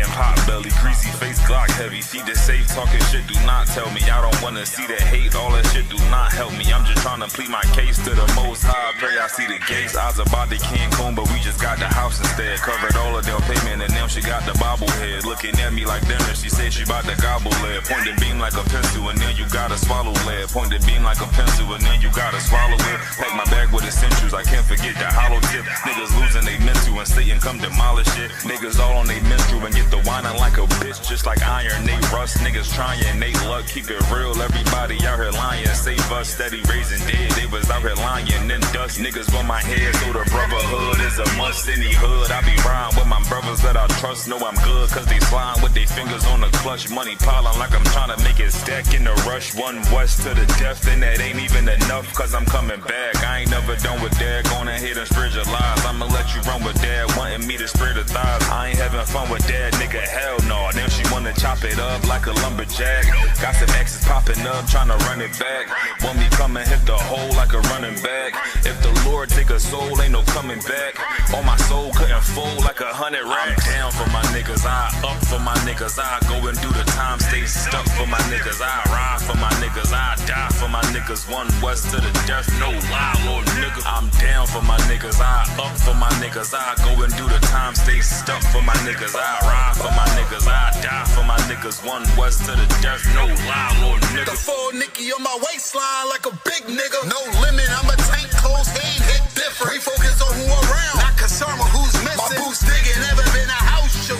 and pot belly, greasy face, Glock heavy. Feed it safe, talking shit, do not tell me. I don't wanna see that hate, all that shit do not help me. I'm just trying to plead my case to the most high. Pray I see the gates. I was about to Cancun, but we just got the house instead. Covered all of their payment, and now she got the bobblehead. Looking at me like dinner, she said she about to gobble lead. Point the beam like a pencil, and then you gotta swallow lead. Point the beam like a pencil, and then you gotta swallow it. Pack my bag with essentials, I can't forget the hollow tip. Niggas losing they mental, and Satan come demolish it. Niggas all on they menstrual and get the whining like a bitch. Just like iron, they rust. Niggas trying, they luck. Keep it real, everybody out here lying. Save us, steady raising dead. They was out here lying, then dust. Niggas on my head, so the brotherhood is a must. Any hood, I be riding with my brothers that I trust. Know I'm good, cause they slime with their fingers on the clutch. Money piling like I'm trying to make it stack in the rush. One west to the death, and that ain't even enough, cause I'm coming back. I ain't never done with that, going ahead and spread your lies. I'ma let you run with that, wanting me to spread the thighs. I ain't having fun with that, nigga, hell no. Now she wanna chop it up like a lumberjack. Got some exes popping up, trying to run it back. Want me come and hit the hole like a running back. If the Lord take a soul, ain't no coming back. On my soul couldn't fold like 100 racks. I'm down for my niggas, I up for my niggas. I go and do the time, stay stuck for my niggas. I ride for my niggas, I die for my niggas. One west to the death, no lie, Lord nigga. I'm down for my niggas, I up for my niggas. I go and do the time, stay stuck for my niggas. I ride for my niggas, I die for my niggas. One west to the death, no lie, Lord nigga. The full Nicky on my waistline like a big nigga. No limit, I'm a tank, close game, hit different. Refocus on who around, not concerned with who's missing. My boots digging, never been a house shoe.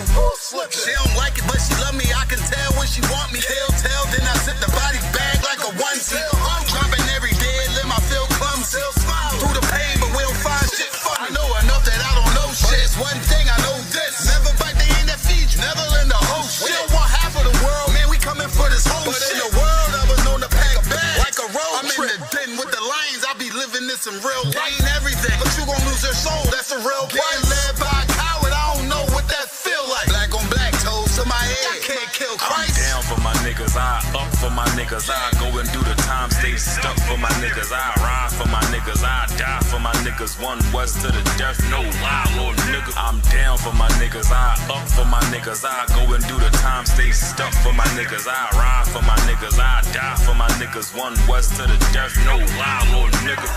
She don't like it, but she love me. I can tell when she want me. Tell, then I zip the body bag like a onesie. I'm dropping every day, let my feel clumsy. Through the pain, but we don't find shit funny. I know enough that I don't know shit. It's one thing I know this. Never bite the hand that feeds you, never lend a host. We don't want half of the world, man, we coming for this whole but shit. In the world, I was known to pack a bag like a road I'm trip. In the den with the lions, I be living this in real life. Ain't everything, but you gon' lose your soul, that's a real price. Getting led by a coward, I don't know what that feel like. Black on black, toes to my head, I can't kill Christ. I'm down for my niggas, I up for my niggas. I go and do the time, stay stuck for my niggas. I ride for my niggas, I die for my niggas. One west to the death, no lie, Lord nigga. I'm down for my niggas, I up for my niggas. I go and do the time, stay stuck for my niggas. I ride for my niggas, I die for my niggas. One west to the death, no lie, Lord nigga.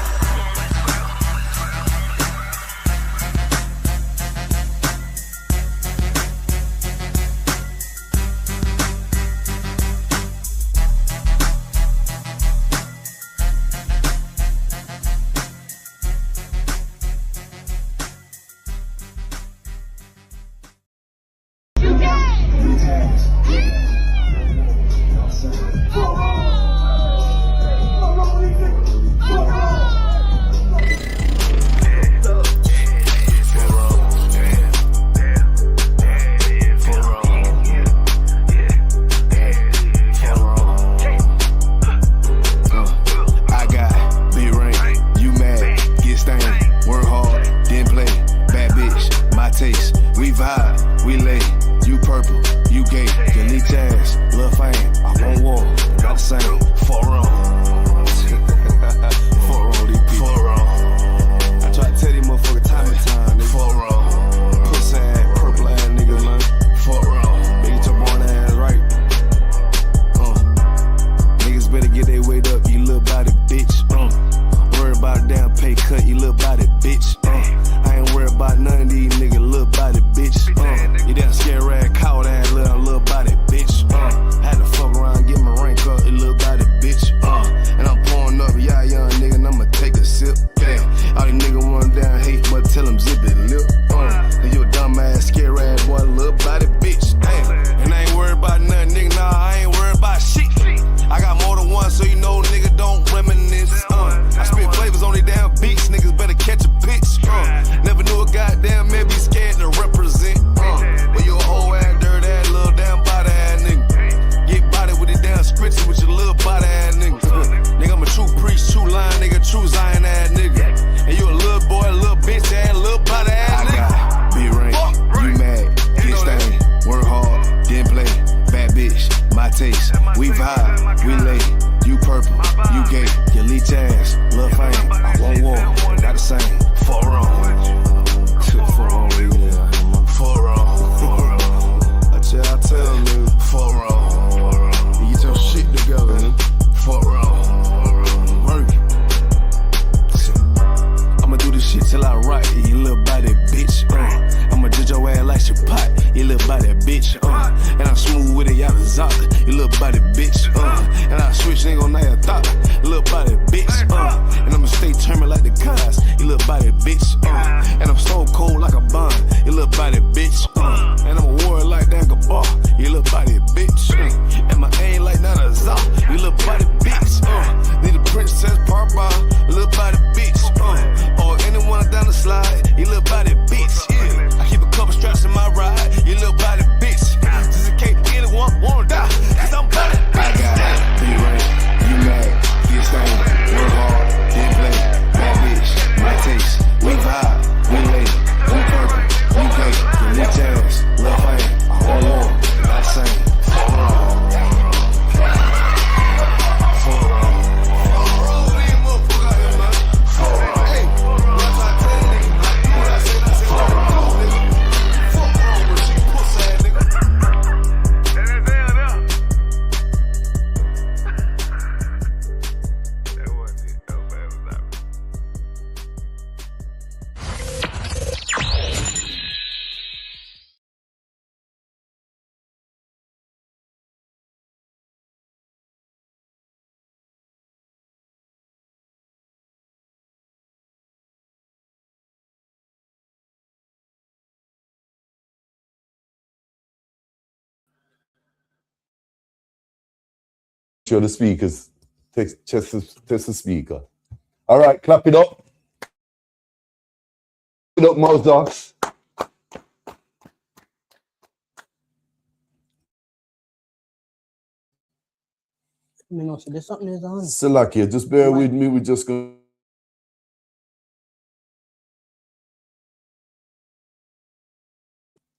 Zop, you little body bitch, and I switch, ain't gon' know your thought, you little body bitch, and I'ma stay turning like the cuz, you little body bitch, and I'm so cold like a bun, you little body bitch, and I'm a warrior like that Gabar, you little body bitch, and my aim like that a Zop, you little body bitch, need a princess park bar, little body bitch, or anyone down the slide, you little body bitch, yeah, I keep a couple straps in my ride, you little body bitch, just in case anyone wanna die, cause I'm body bitch. I got it, be right, you mad, get stained, work hard, get play, bad bitch, my taste, we vibe, we lay, we purple, we gay, we jazz, love fame, I want more, I sing, Sure, the speakers. Test the speaker. All right, clap it up. Clap it up, Mozart. No, so there's something is on. Salakia, just bear with me. We're just going.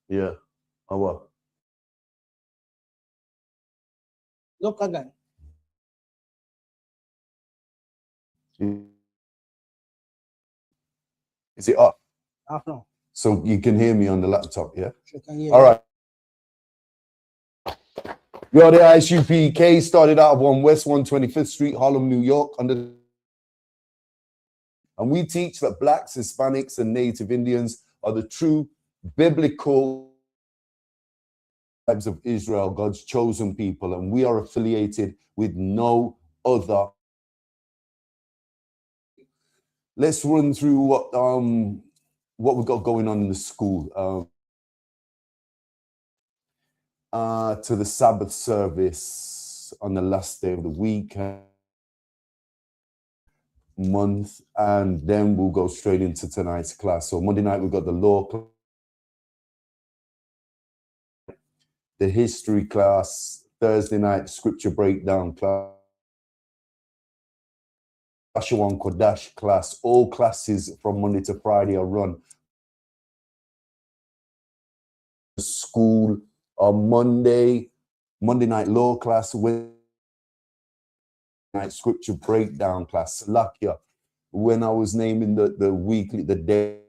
Yeah. How what? Look again. Is it up? Off now. So you can hear me on the laptop, yeah? Sure can hear all you. Right. Yo, the ISUPK started out on West 125th Street, Harlem, New York, and we teach that Blacks, Hispanics, and Native Indians are the true biblical tribes of Israel, God's chosen people, and we are affiliated with no other. Let's run through what we've got going on in the school. To the Sabbath service on the last day of the week, month, and then we'll go straight into tonight's class. So Monday night we've got the law class, the history class, Thursday night scripture breakdown class, Joshua Kodash class. All classes from Monday to Friday are run. School on Monday night law class, Wednesday night scripture breakdown class. Salakia, when I was naming the weekly, the day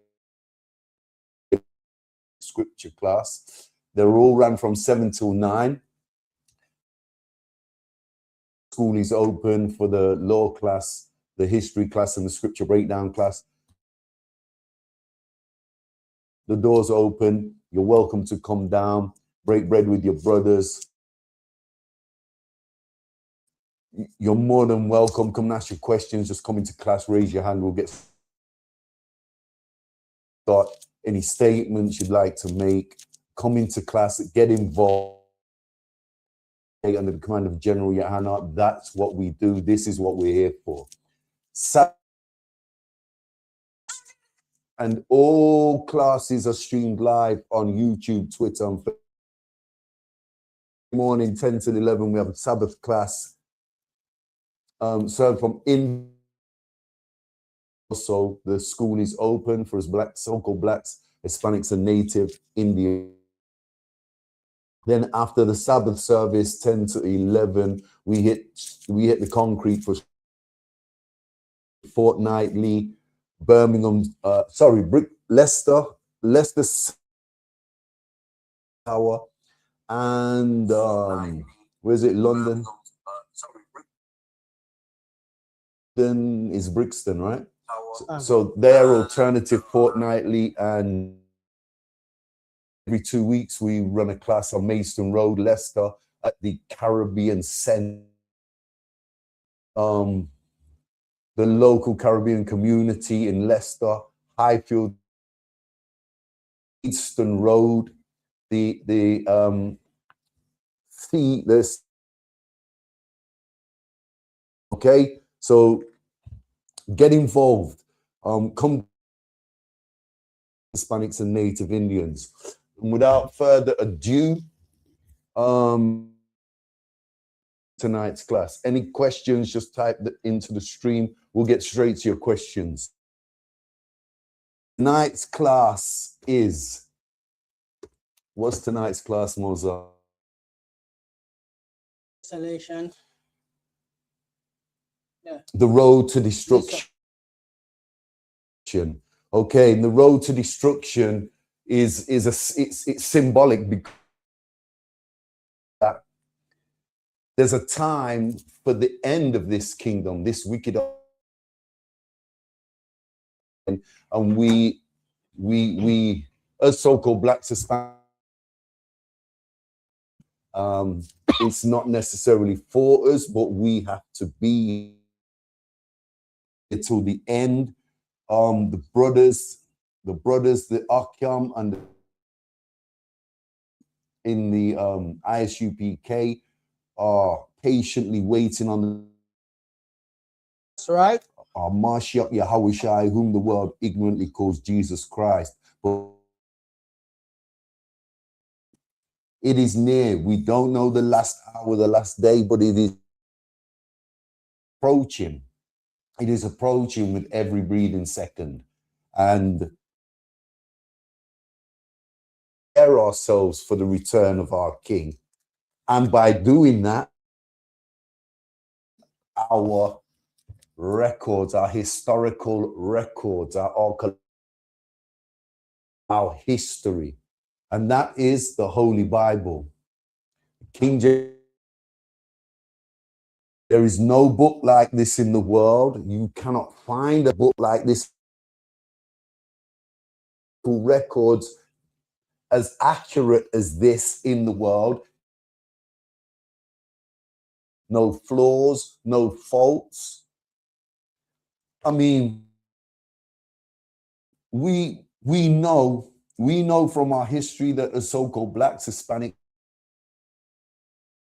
scripture class, they're all ran from 7 till 9. School is open for the law class, the history class, and the scripture breakdown class. The doors open. You're welcome to come down, break bread with your brothers. You're more than welcome. Come and ask your questions. Just come into class, raise your hand. We'll get start. Any statements you'd like to make, come into class, get involved. Under the command of General Yohana, that's what we do. This is what we're here for. And all classes are streamed live on YouTube, Twitter, and Facebook. Morning 10 to 11, we have a Sabbath class served from in. So the school is open for us Blacks, so-called Blacks, Hispanics, and Native Indian. Then after the Sabbath service, 10 to 11, we hit the concrete for fortnightly. Birmingham, Leicester Tower, and where's it? London. Then is Brixton, right? So they're alternative fortnightly, and every 2 weeks we run a class on Maidstone Road, Leicester, at the Caribbean Center, the local Caribbean community in Leicester, Highfield, Eastern Road, okay, so get involved. Come Hispanics and Native Indians. And without further ado, tonight's class. Any questions, just type into the stream. We'll get straight to your questions. Tonight's class is, what's tonight's class, Mozart? Isolation. Yeah. The road to destruction. Okay, and the road to destruction it's symbolic because there's a time for the end of this kingdom, this wicked, and we as so-called blacks, Hispanic, it's not necessarily for us, but we have to be until the end. The brothers, the Akyam and in the ISUPK are patiently waiting on the. That's right. Mashiach Yahushai, whom the world ignorantly calls Jesus Christ. But it is near. We don't know the last hour, the last day, but it is approaching. It is approaching with every breathing second. And prepare ourselves for the return of our King. And by doing that, our records, our historical records, our history, and that is the Holy Bible. King James. There is no book like this in the world. You cannot find a book like this. Records as accurate as this in the world. No flaws, no faults. I mean, we know from our history that the so-called blacks, Hispanic,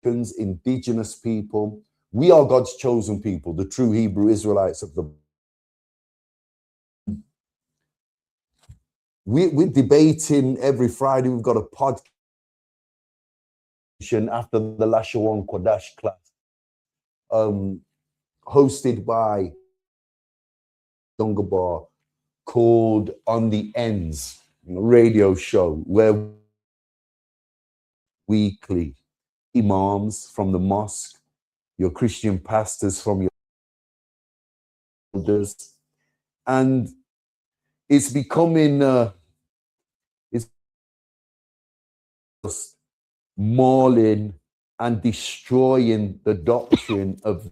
indigenous people, we are God's chosen people, the true Hebrew Israelites of the. We're debating every Friday. We've got a podcast after the Lashawan Kodash class, hosted by Dungabar, called On the Ends, radio show, where weekly imams from the mosque, your Christian pastors from your elders, and it's becoming it's just mauling and destroying the doctrine of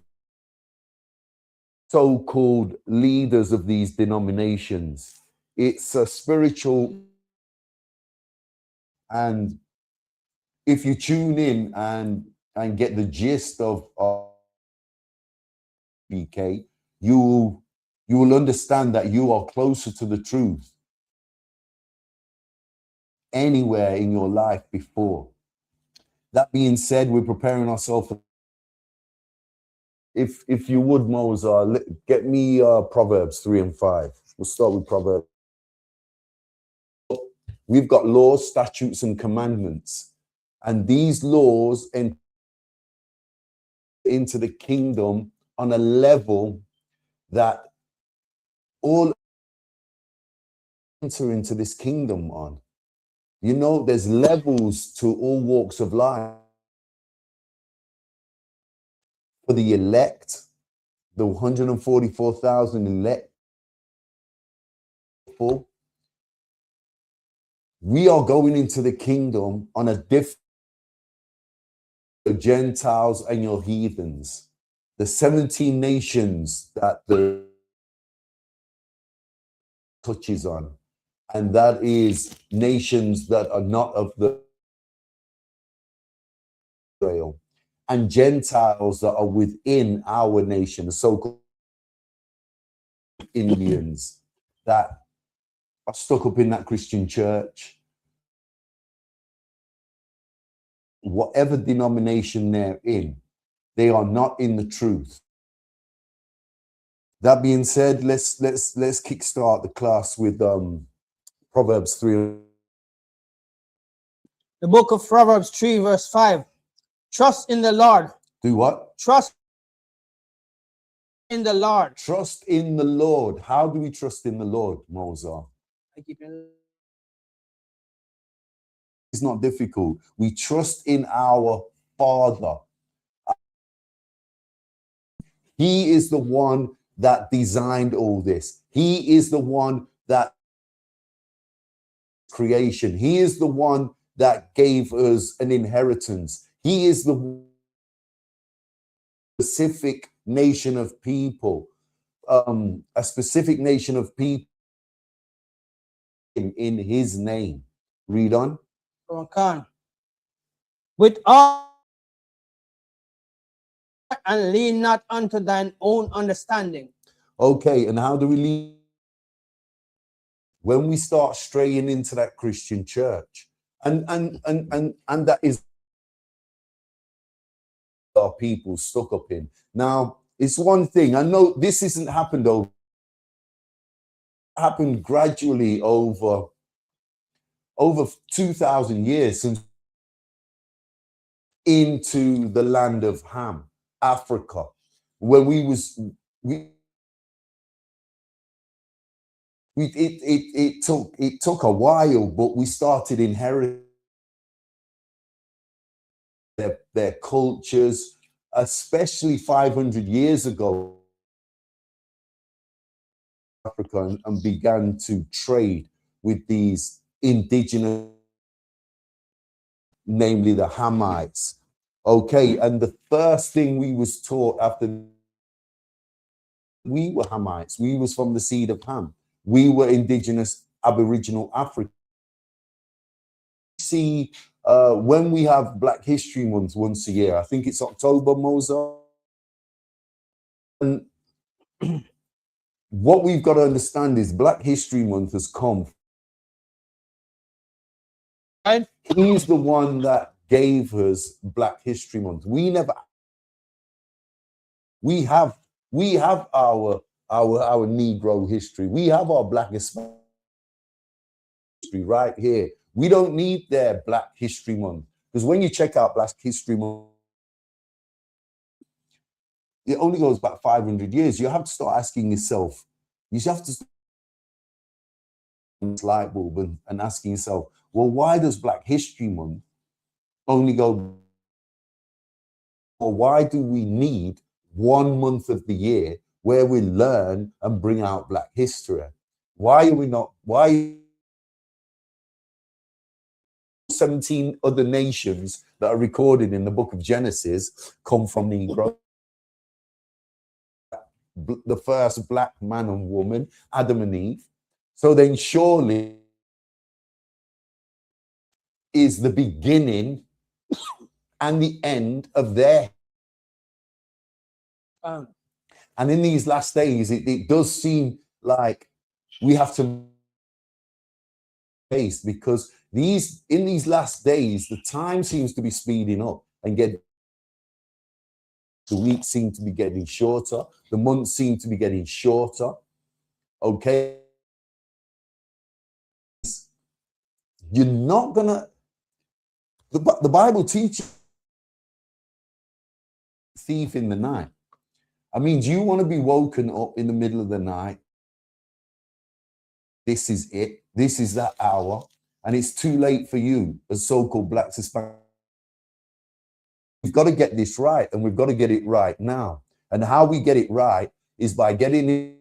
so-called leaders of these denominations. It's a spiritual, and if you tune in and get the gist of BK, you will understand that you are closer to the truth anywhere in your life before. That being said, we're preparing ourselves for, if you would, Mozart, get me Proverbs 3 and 5. We'll start with Proverbs. We've got laws, statutes, and commandments, and these laws into the kingdom on a level that all enter into this kingdom on. You know, there's levels to all walks of life. For the elect, the 144,000 elect, we are going into the kingdom on a different, Gentiles and your heathens, the 17 nations that the touches on, and that is nations that are not of the Israel and Gentiles that are within our nation, the so-called Indians that are stuck up in that Christian church, whatever denomination they're in, they are not in the truth. That being said, let's kickstart the class with Proverbs 3. The book of Proverbs 3 verse 5. Trust in the Lord. Do what? Trust in the Lord. Trust in the Lord. How do we trust in the Lord, Moses? It's not difficult. We trust in our Father. He is the one that designed all this. He is the one that creation. He is the one that gave us an inheritance. He is the specific nation of people, a specific nation of people in his name. Read on. With all and lean not unto thine own understanding. Okay, and how do we lead? When we start straying into that Christian church, and that is our people stuck up in. Now, it's one thing. I know this hasn't happened happened gradually over 2,000 years since into the land of Ham, Africa, where it took a while, but we started inheriting their cultures, especially 500 years ago, Africa, and began to trade with these indigenous, namely the Hamites. Okay, and the first thing we was taught after we were Hamites, we was from the seed of Ham. We were indigenous Aboriginal Africa. See, when we have Black History Month once a year, I think it's October, Moses. And what we've got to understand is Black History Month has come. And He's the one that gave us Black History Month. We have our Negro history. We have our Black history right here. We don't need their Black History Month, because when you check out Black History Month, it only goes back 500 years. You have to start asking yourself, you have to light bulb and asking yourself, well, why does Black History Month only go, or why do we need 1 month of the year where we learn and bring out Black history? Why are we not, why 17 other nations that are recorded in the book of Genesis come from Negro? The first Black man and woman, Adam and Eve. So then surely is the beginning and the end of their. And in these last days, it does seem like we have to face, because in these last days, the time seems to be speeding up and the weeks seem to be getting shorter, the months seem to be getting shorter. Okay, you're not gonna. The Bible teaches thief in the night. I mean, do you want to be woken up in the middle of the night? This is it. This is that hour. And it's too late for you, as so-called Blacks, Hispanics. We've got to get this right, and we've got to get it right now. And how we get it right is by getting in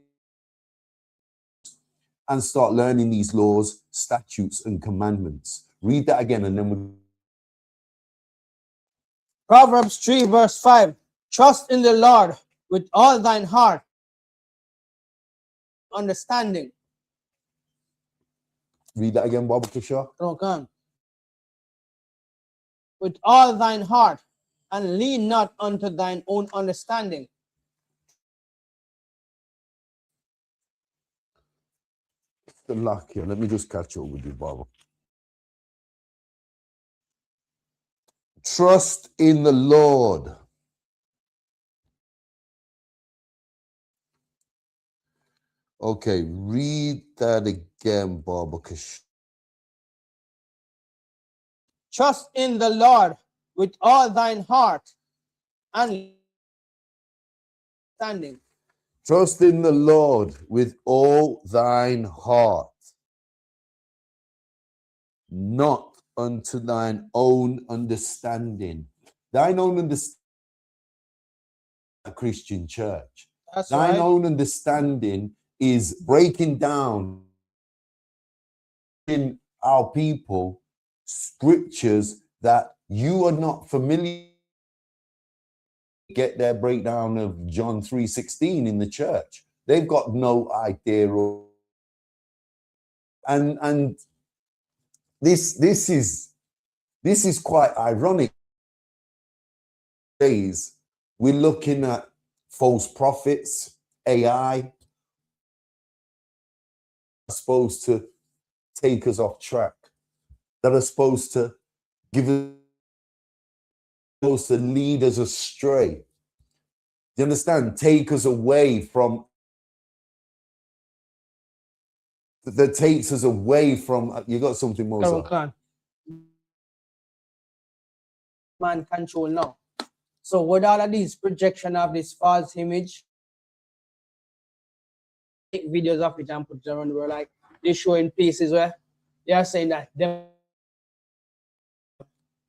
and start learning these laws, statutes, and commandments. Read that again, and then we'll. Proverbs 3 verse 5. Trust in the Lord with all thine heart. Understanding. Read that again, Baba Kisha. Okay. With all thine heart. and lean not unto thine own understanding. The luck here. Let me just catch up with you, Baba. Trust in the Lord. Okay, read that again, Baba. Trust in the Lord with all thine heart and understanding. Trust in the Lord with all thine heart, not unto thine own understanding. Thine own understanding, Christian church. That's Thine right. own understanding is breaking down in our people scriptures that you are not familiar. Get their breakdown of John 3:16 in the church. They've got no idea. And this is quite ironic. Days we're looking at false prophets, AI, are supposed to take us off track, that are supposed to give us, supposed to lead us astray. Do you understand? Take us away from, that takes us away from, you got something more, sir? Man control now. So with all of these projection of this false image, take videos of it and put it around the world, like they show in places where they are saying that them,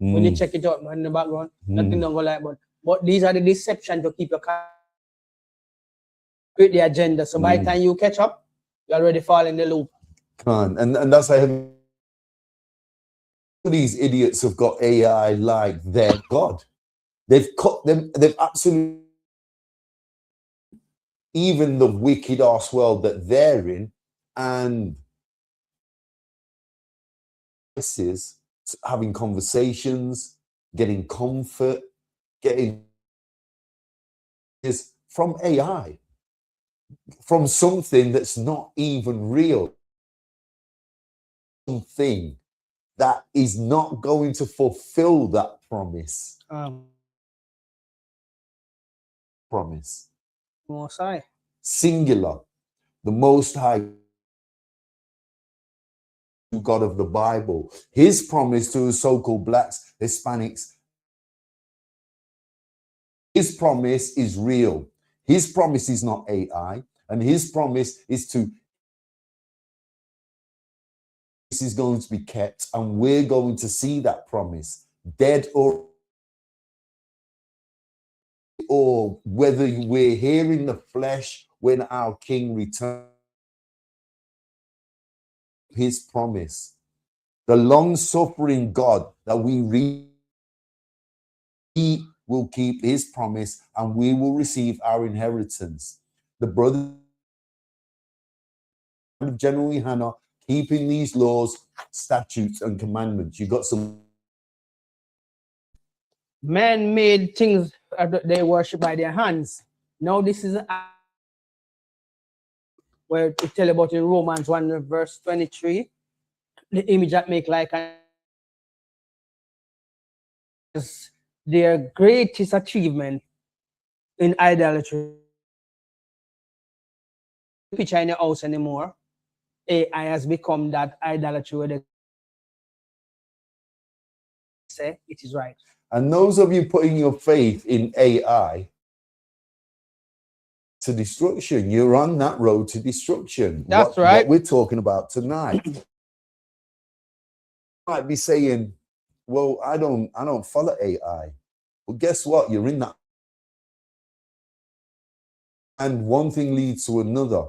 when you check it out, man, in the background, nothing don't go like that. But these are the deception to keep your with the agenda. So by the time you catch up, you already fall in the loop. And that's how these idiots have got AI like their God. They've cut them, they've absolutely, even the wicked ass world that they're in, and this is having conversations, getting comfort, getting is from AI, from something that's not even real, something that is not going to fulfill that promise. Promise. Most High. Singular. The Most High God of the Bible. His promise to the so-called blacks, Hispanics, his promise is real. His promise is not AI. And his promise is to, this is going to be kept, and we're going to see that promise, dead or whether we're here in the flesh when our King returns. His promise, the long-suffering God that we read, he will keep his promise and we will receive our inheritance. The brother of General Hannah, keeping these laws, statutes, and commandments. You got some Man-made things they worship by their hands. Now this is where to tell about in Romans 1 verse 23, the image that make like their greatest achievement in idolatry. Picture in your house anymore. AI has become that idolatry where they say it is right. And those of you putting your faith in AI to destruction, you're on that road to destruction. That's right. What we're talking about tonight. You might be saying, well, I don't follow AI. Well, guess what? You're in that. And one thing leads to another.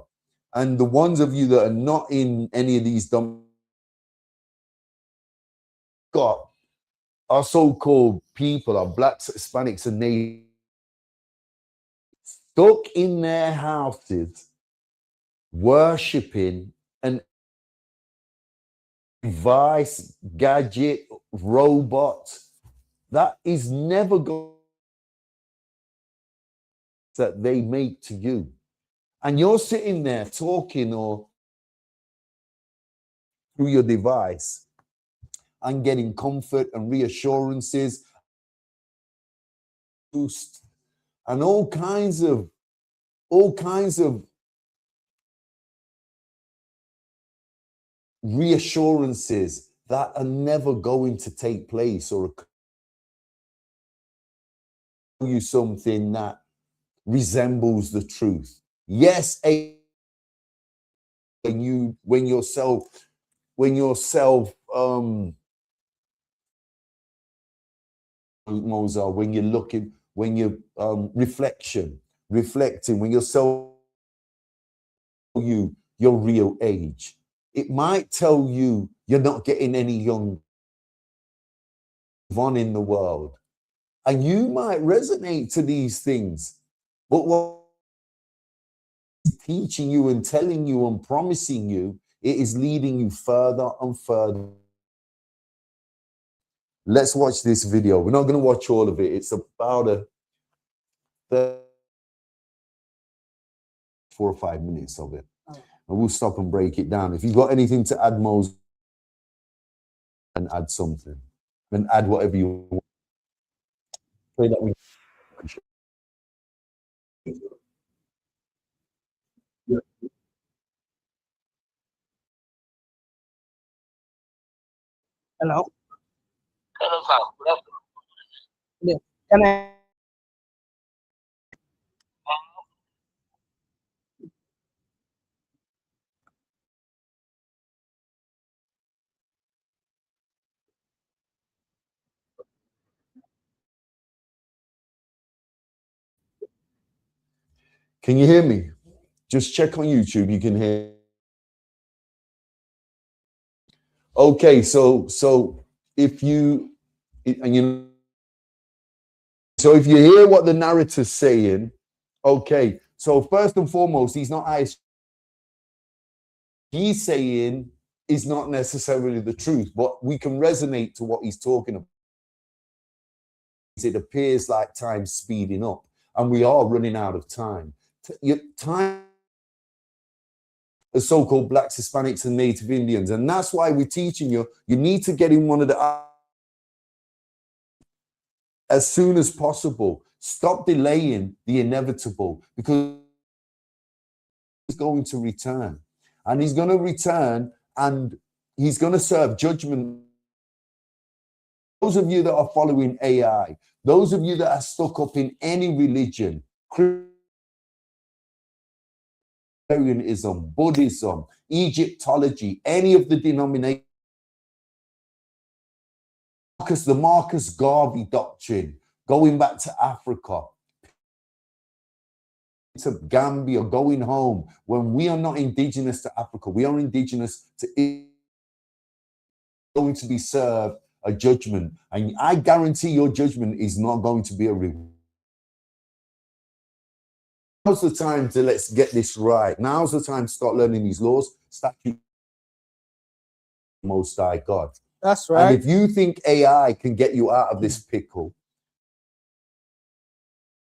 And the ones of you that are not in any of these dumb got our so-called people, our blacks, Hispanics, and natives stuck in their houses, worshipping an device, gadget, robot that is never going that they make to you. And you're sitting there talking or through your device and getting comfort and reassurances, boost, and all kinds of reassurances that are never going to take place or you something that resembles the truth. Yes, when you're self Mozart, when you're looking, when you're reflecting, when you're your real age, it might tell you you're not getting any young on in the world, and you might resonate to these things, but what teaching you and telling you and promising you, it is leading you further and further. Let's watch this video. We're not going to watch all of it. It's about 4 or 5 minutes of it. And we'll stop and break it down. If you've got anything to add, Moses, and add something. And add whatever you want. Pray that we Hello. Hello, sir. Yeah. Can I? Can you hear me? Just check on YouTube. You can hear. Okay, so if you and you so if you hear what the narrator's saying, okay. So first and foremost, he's not ISUPK. He's saying is not necessarily the truth, but we can resonate to what he's talking about. It appears like time's speeding up, and we are running out of time. Time, the so-called Blacks, Hispanics, and Native Indians, and that's why we're teaching you. You need to get in one of the as soon as possible. Stop delaying the inevitable, because he's going to return, and he's going to return, and he's going to serve judgment. Those of you that are following AI, those of you that are stuck up in any religion, Christianism, Buddhism, Egyptology, any of the denominations, the Marcus Garvey doctrine, going back to Africa, to Gambia, going home, when we are not indigenous to Africa, we are indigenous to going to be served a judgment, and I guarantee your judgment is not going to be a reward. Now's the time to let's get this right. Now's the time to start learning these laws, statutes, Most High God. That's right. And if you think AI can get you out of this pickle,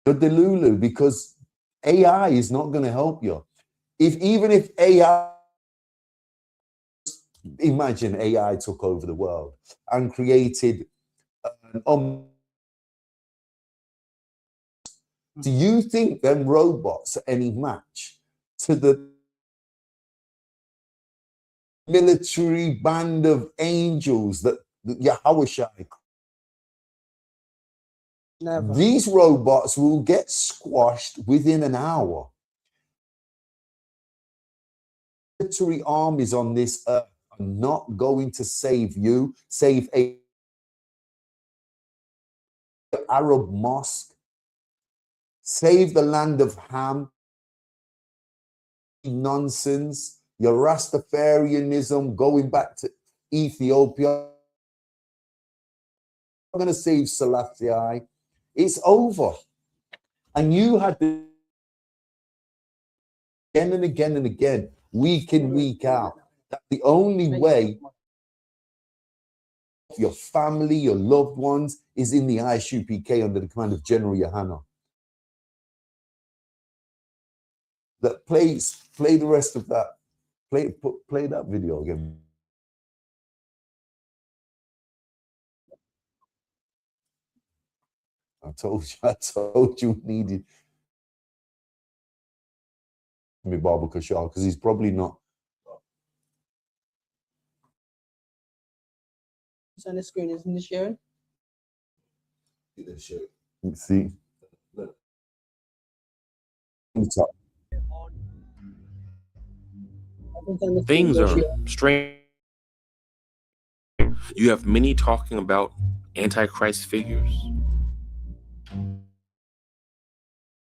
you're delulu, because AI is not going to help you. Even if AI, imagine AI took over the world and created do you think them robots are any match to the military band of angels that Yahweh? Never. These robots will get squashed within an hour. Military armies on this earth are not going to save you, save a Arab mosque, save the land of Ham. Nonsense, your Rastafarianism going back to Ethiopia. I'm going to save Selassie. It's over. And you had to again and again and again, week in, week out, that the only way your family, your loved ones, is in the ISUPK under the command of General Yohana. That play the rest of that. Play that video again. I told you needed me Baba Kashal, because he's probably not. It's on the screen, isn't it, Sharon? See? Things are strange. You have many talking about Antichrist figures.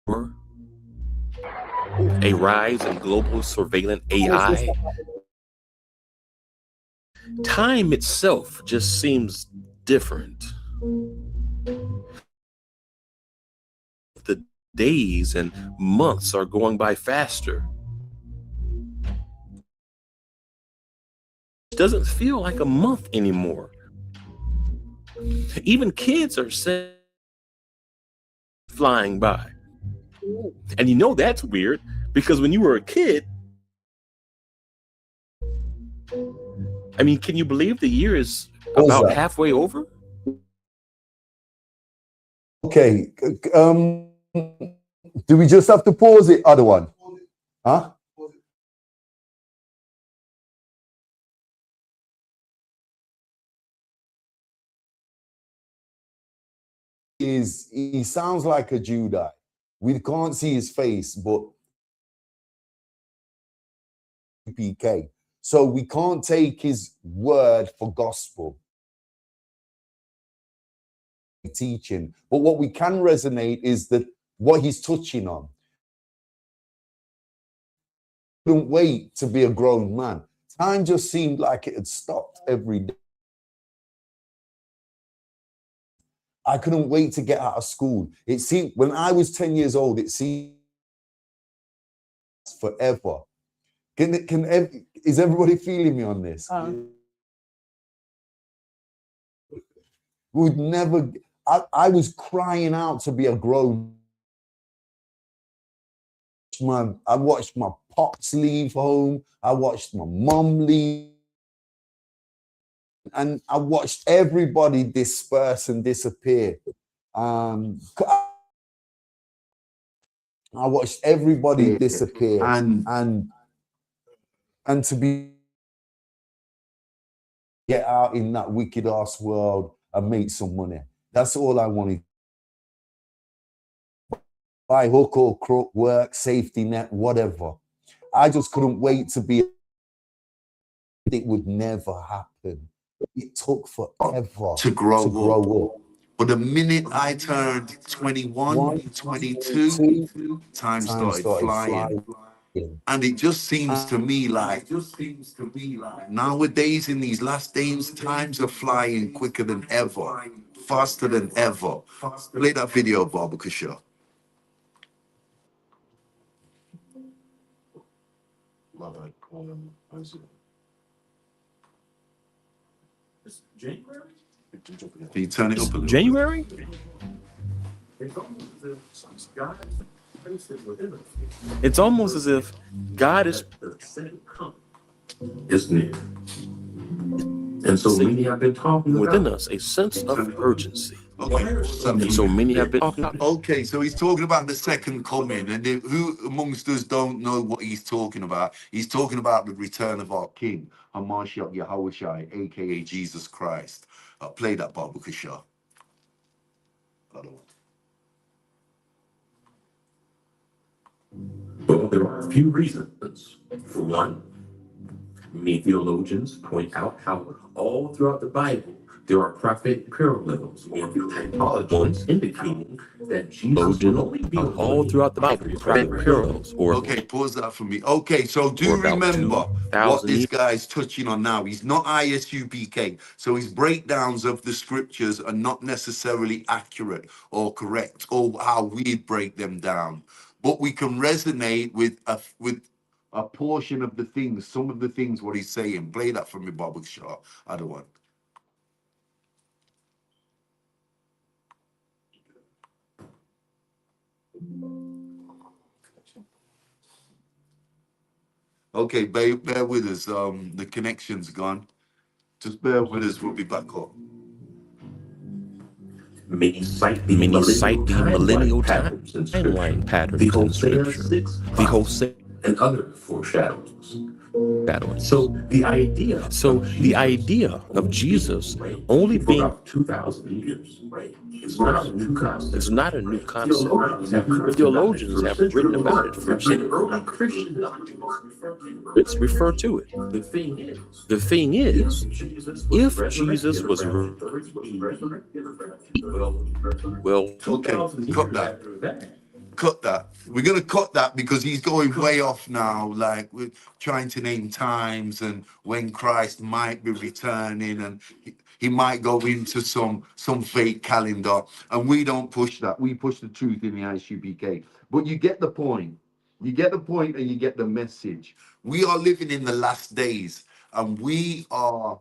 Or a rise in global surveillance AI. Time itself just seems different. The days and months are going by faster. It doesn't feel like a month anymore. Even kids are flying by. And you know that's weird, because when you were a kid, I mean, can you believe the year is about halfway over? Okay. Do we just have to pause it, other one? Huh? He sounds like a Judite. We can't see his face, but ISUPK. So we can't take his word for gospel teaching. But what we can resonate is that what he's touching on. Couldn't wait to be a grown man. Time just seemed like it had stopped every day. I couldn't wait to get out of school. It seemed, when I was 10 years old, it seemed forever. Is everybody feeling me on this? Would never. I was crying out to be a grown man. I watched my pops leave home. I watched my mom leave. And I watched everybody disperse and disappear. I watched everybody disappear. And to get out in that wicked ass world and make some money. That's all I wanted. By hook or crook, work, safety net, whatever. I just couldn't wait to be. It would never happen. It took forever to grow up. But the minute I turned 21, 22, time started flying. And it just seems to me like nowadays in these last days, times are flying quicker than ever, faster than ever. Play that video, Baba Kasha. January? Can you turn it up a little January? It's almost as if God is near. And so many have been talking within us a sense of urgency. And so many have been talking. Okay, so he's talking about the second coming, and who amongst us don't know what he's talking about? He's talking about the return of our King, Hamashiach Yahushai, aka Jesus Christ. Play that, Baba Kasha. Well, there are a few reasons. For one, many theologians point out how all throughout the Bible there are prophetic parallels or typologies indicating that Jesus will only be all throughout the Bible. Prophetic parallels or okay, pause that for me. Okay, so do remember what this guy's touching on now. He's not ISUPK, so his breakdowns of the scriptures are not necessarily accurate or correct or how we'd break them down. But we can resonate with a portion of the things, some of the things what he's saying. Play that for me, Baba Shaw. Other one. Okay, bear with us. The connection's gone. Just bear with us. We'll be back up. Many cite the millennial timeline patterns in Scripture, the Hosea and other foreshadowings. So the idea of Jesus only being about 2,000 years, right? It's not a new concept. It's not a new concept. Theologians have written about it for centuries. Early Christian documents refer to it. The thing is, if Jesus was well, okay, cut that. Cut that. We're gonna cut that because he's going way off now. Like we're trying to name times and when Christ might be returning, and he might go into some fake calendar. And we don't push that. We push the truth in the ISUPK. But you get the point. You get the point, and you get the message. We are living in the last days, and we are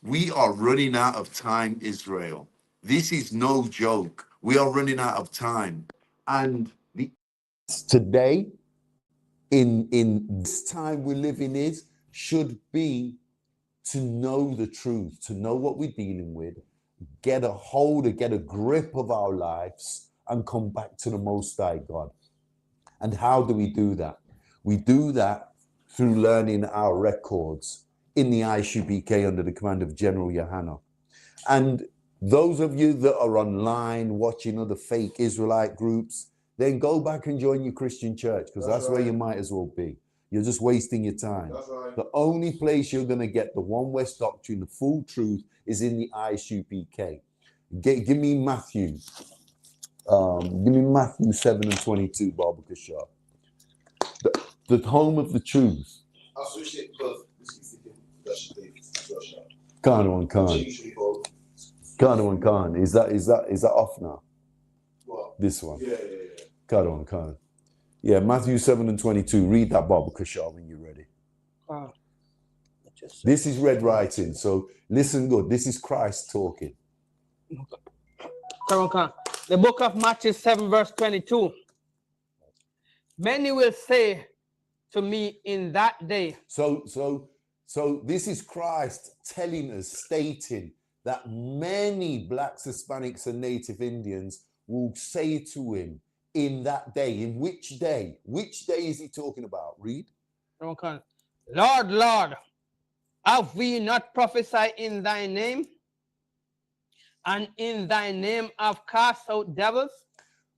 running out of time, Israel. This is no joke. We are running out of time. And today, in this time we're living is, should be to know the truth, to know what we're dealing with, get a hold, or get a grip of our lives, and come back to the Most High God. And how do we do that? We do that through learning our records in the ISUPK under the command of General Yohanna. And those of you that are online watching other fake Israelite groups, then go back and join your Christian church, because that's where you might as well be. You're just wasting your time. The only place you're going to get the One West doctrine, the full truth, is in the ISUPK. Give me Matthew. Give me Matthew 7 and 22, Baba Kashar. The home of the truth. I'll switch it because Khan. Khan. Is that off now? What? This one. Yeah. Khan. Yeah, Matthew 7 and 22. Read that, Baba Kashar, when you're ready. This is red writing, so listen good. This is Christ talking. The book of Matthew 7 verse 22. Many will say to me in that day. So this is Christ telling us, stating that many blacks, Hispanics, and Native Indians will say to him in that day. In which day? Which day is he talking about? Read. Lord, Lord, have we not prophesied in thy name? And in thy name have cast out devils?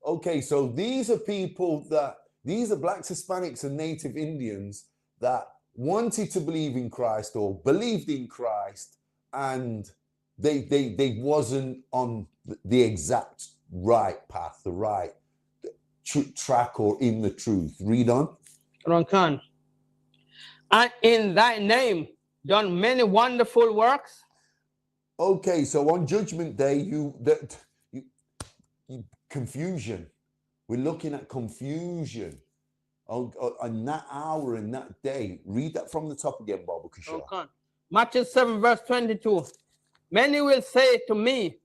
Okay, so these are blacks, Hispanics, and Native Indians that wanted to believe in Christ or believed in Christ, and they wasn't on the exact right path, the right track, or in the truth. Read on. And in thy name done many wonderful works. Okay, so on Judgment Day, you confusion. We're looking at confusion on that hour and that day. Read that from the top again, Baba Kishore. Okay. Matthew 7 verse 22. Many will say to me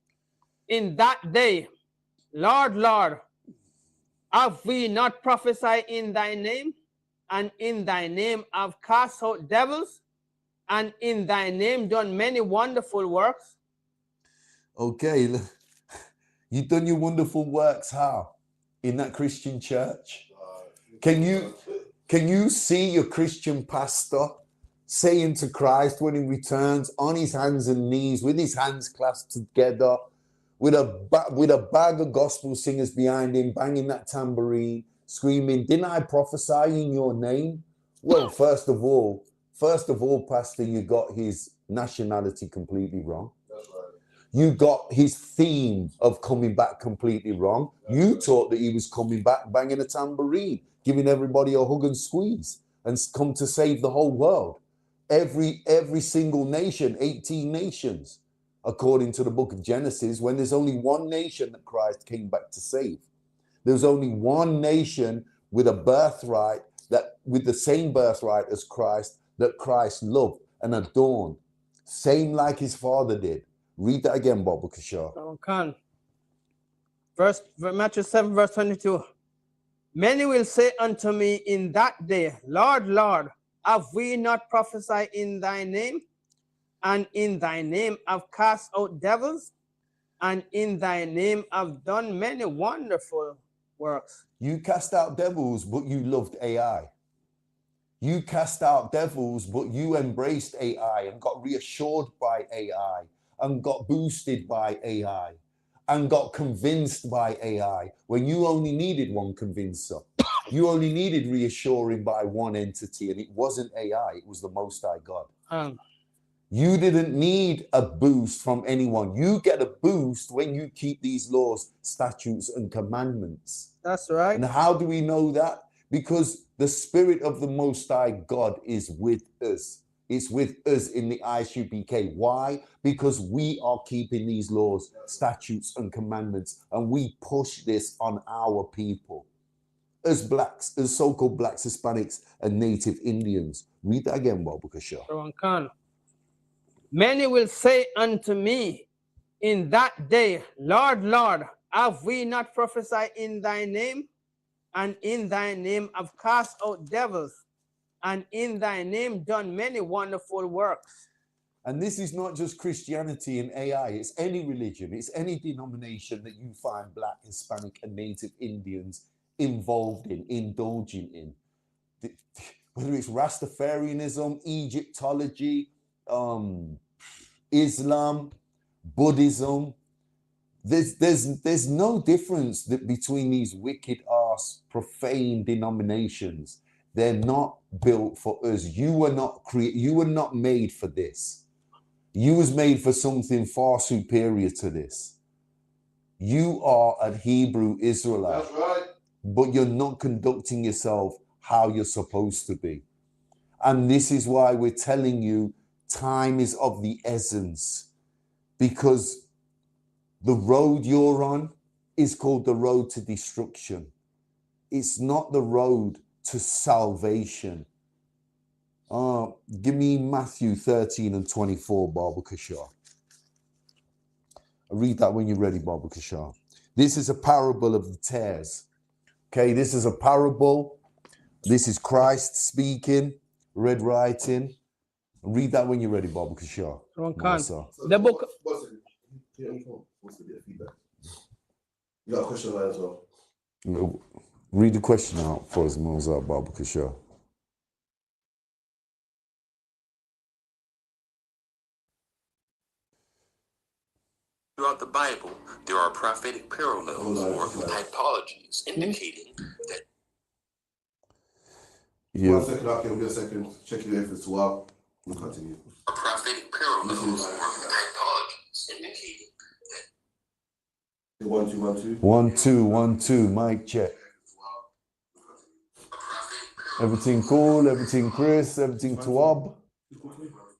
in that day, Lord, Lord, have we not prophesied in thy name? And in thy name have cast out devils? And in thy name done many wonderful works? Okay, you done your wonderful works how? In that Christian church? Can you see your Christian pastor saying to Christ when he returns, on his hands and knees, with his hands clasped together, with a bag of gospel singers behind him, banging that tambourine, screaming, didn't I prophesy in your name? Well, first of all, Pastor, you got his nationality completely wrong. That's right. You got his theme of coming back completely wrong. You taught that he was coming back banging a tambourine, giving everybody a hug and squeeze, and come to save the whole world. Every single nation, 18 nations, according to the book of Genesis, when there's only one nation that Christ came back to save. There's only one nation with a birthright, that with the same birthright as Christ, that Christ loved and adorned, same like his father did. Read that again, Baba Kishore. Okay. Matthew 7 verse 22. Many will say unto me in that day, Lord, Lord, have we not prophesied in thy name? And in thy name have cast out devils? And in thy name have done many wonderful works. You cast out devils, but you loved AI. You cast out devils, but you embraced AI and got reassured by AI and got boosted by AI and got convinced by AI when you only needed one convincer. You only needed reassuring by one entity, and it wasn't AI, it was the Most High God. You didn't need a boost from anyone. You get a boost when you keep these laws, statutes, and commandments. That's right. And how do we know that? Because the Spirit of the Most High God is with us. It's with us in the ISUPK. Why? Because we are keeping these laws, statutes, and commandments, and we push this on our people. As blacks, as so-called blacks, Hispanics, and Native Indians. Read that again, Baba Kasha. Many will say unto me in that day, Lord, Lord, have we not prophesied in thy name? And in thy name have cast out devils, and in thy name done many wonderful works. And this is not just Christianity and AI, it's any religion, it's any denomination that you find Black, Hispanic, and Native Indians involved in, indulging in. Whether it's Rastafarianism, Egyptology, Islam, Buddhism, there's no difference between these wicked ass profane denominations. They're not built for us. You were not made for this. You was made for something far superior to this. You are a Hebrew Israelite. That's right. But you're not conducting yourself how you're supposed to be. And this is why we're telling you time is of the essence, because the road you're on is called the road to destruction. It's not the road to salvation. Give me Matthew 13 and 24, Baba Kashar. Read that when you're ready, Baba Kashar. This is a parable of the tares. Okay, this is a parable. This is Christ speaking, red writing. Read that when you're ready, Baba Kashar. The book. What's the bit of feedback? You got a question there as well? Read the question out for us, Mozart, Baba Kashar. Throughout the Bible, there are prophetic parallels or typologies indicating that. Yeah. 1 second, okay, we'll be a second. Check your efforts to up. We'll continue. Prophetic parallels or typologies indicating that. 1, 2, 1, 2. 1, 2, 1, 2. Mic check. Everything cool? Everything Chris? Everything Tuab?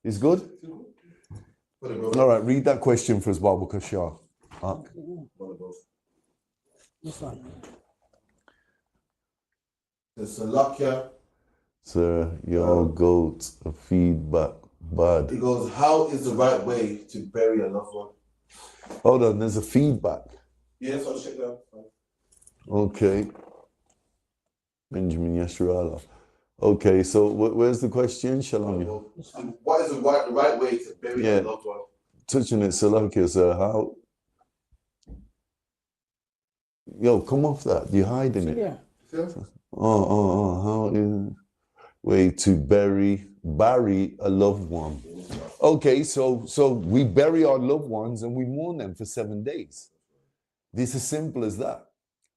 Is good? All right, read that question for us, Baba Kashar. This one. The Salakia. Sir, your goat, a feedback, bad. It goes, how is the right way to bury a loved one? Hold on, there's a feedback. Yes, I'll check that. Okay. Benjamin Yashrala. Okay, so where's the question? Shalom. What is the right way to bury a loved one? Touching it, Salakia, sir, how? Yo, come off that. You're hiding it. Yeah. How is way to bury a loved one? Okay, so we bury our loved ones and we mourn them for 7 days. This is as simple as that.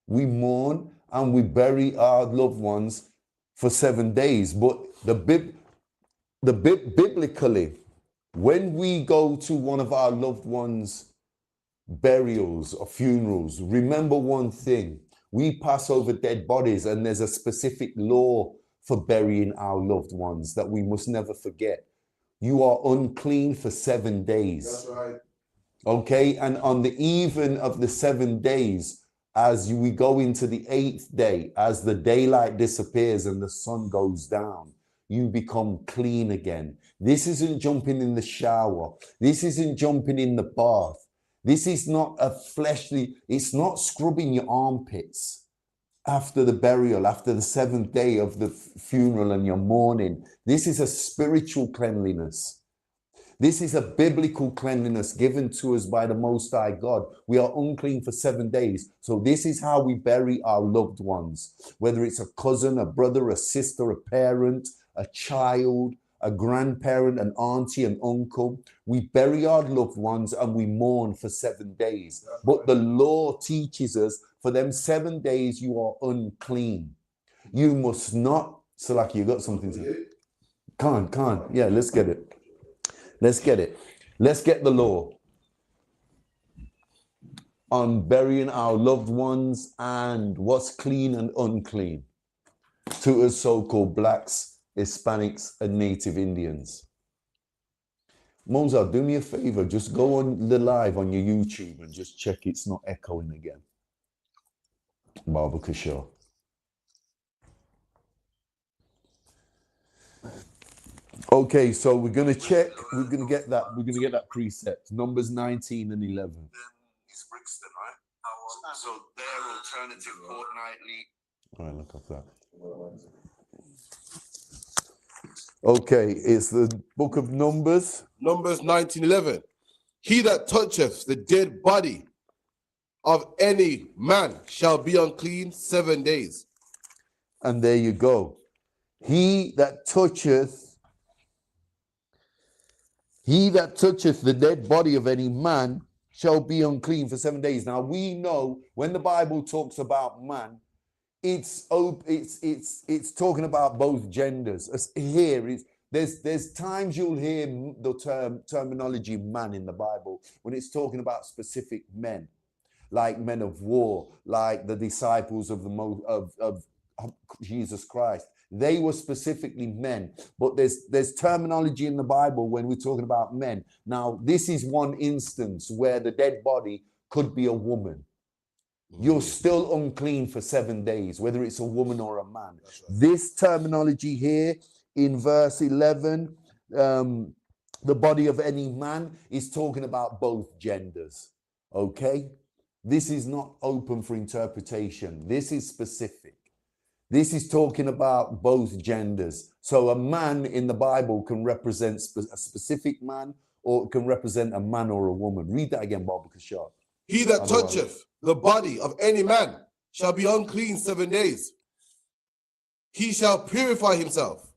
We mourn and we bury our loved ones for 7 days. But biblically, when we go to one of our loved ones' burials or funerals, remember one thing. We pass over dead bodies, and there's a specific law for burying our loved ones that we must never forget. You are unclean for 7 days. That's right. Okay, and on the even of the 7 days, as we go into the 8th day, as the daylight disappears and the sun goes down, you become clean again. This isn't jumping in the shower. This isn't jumping in the bath. This is not a fleshly, it's not scrubbing your armpits. after the burial, after the 7th day of the funeral and your mourning. This is a spiritual cleanliness. This is a biblical cleanliness given to us by the Most High God. We are unclean for 7 days. So this is how we bury our loved ones, whether it's a cousin, a brother, a sister, a parent, a child, a grandparent, an auntie, an uncle. We bury our loved ones and we mourn for 7 days. But the law teaches us for them 7 days you are unclean. You must not, Salaki, you got something to Khan. Yeah, let's get it. Let's get it. Let's get the law on burying our loved ones and what's clean and unclean to us so-called blacks, Hispanics, and Native Indians. Mozart, do me a favor, just go on the live on your YouTube and just check it's not echoing again. Barbecue Show. Okay, so we're gonna check. We're gonna get that precept. Numbers 19 and 11. Then it's Brixton, right? So their alternative fortnightly. All right, look up that. Okay, it's the book of Numbers. Numbers 19:11. He that toucheth the dead body of any man shall be unclean 7 days. And there you go. He that toucheth the dead body of any man shall be unclean for 7 days. Now we know when the Bible talks about man, it's talking about both genders. There's times you'll hear the terminology man in the Bible when it's talking about specific men, like men of war, like the disciples of Jesus Christ. They were specifically men, but there's terminology in the Bible when we're talking about men. Now, this is one instance where the dead body could be a woman. You're still unclean for 7 days, whether it's a woman or a man. Right. This terminology here in verse 11, the body of any man, is talking about both genders, okay? This is not open for interpretation. This is specific. This is talking about both genders. So a man in the Bible can represent a specific man, or it can represent a man or a woman. Read that again, Barbara Kashar. He that toucheth the body of any man shall be unclean 7 days. He shall purify himself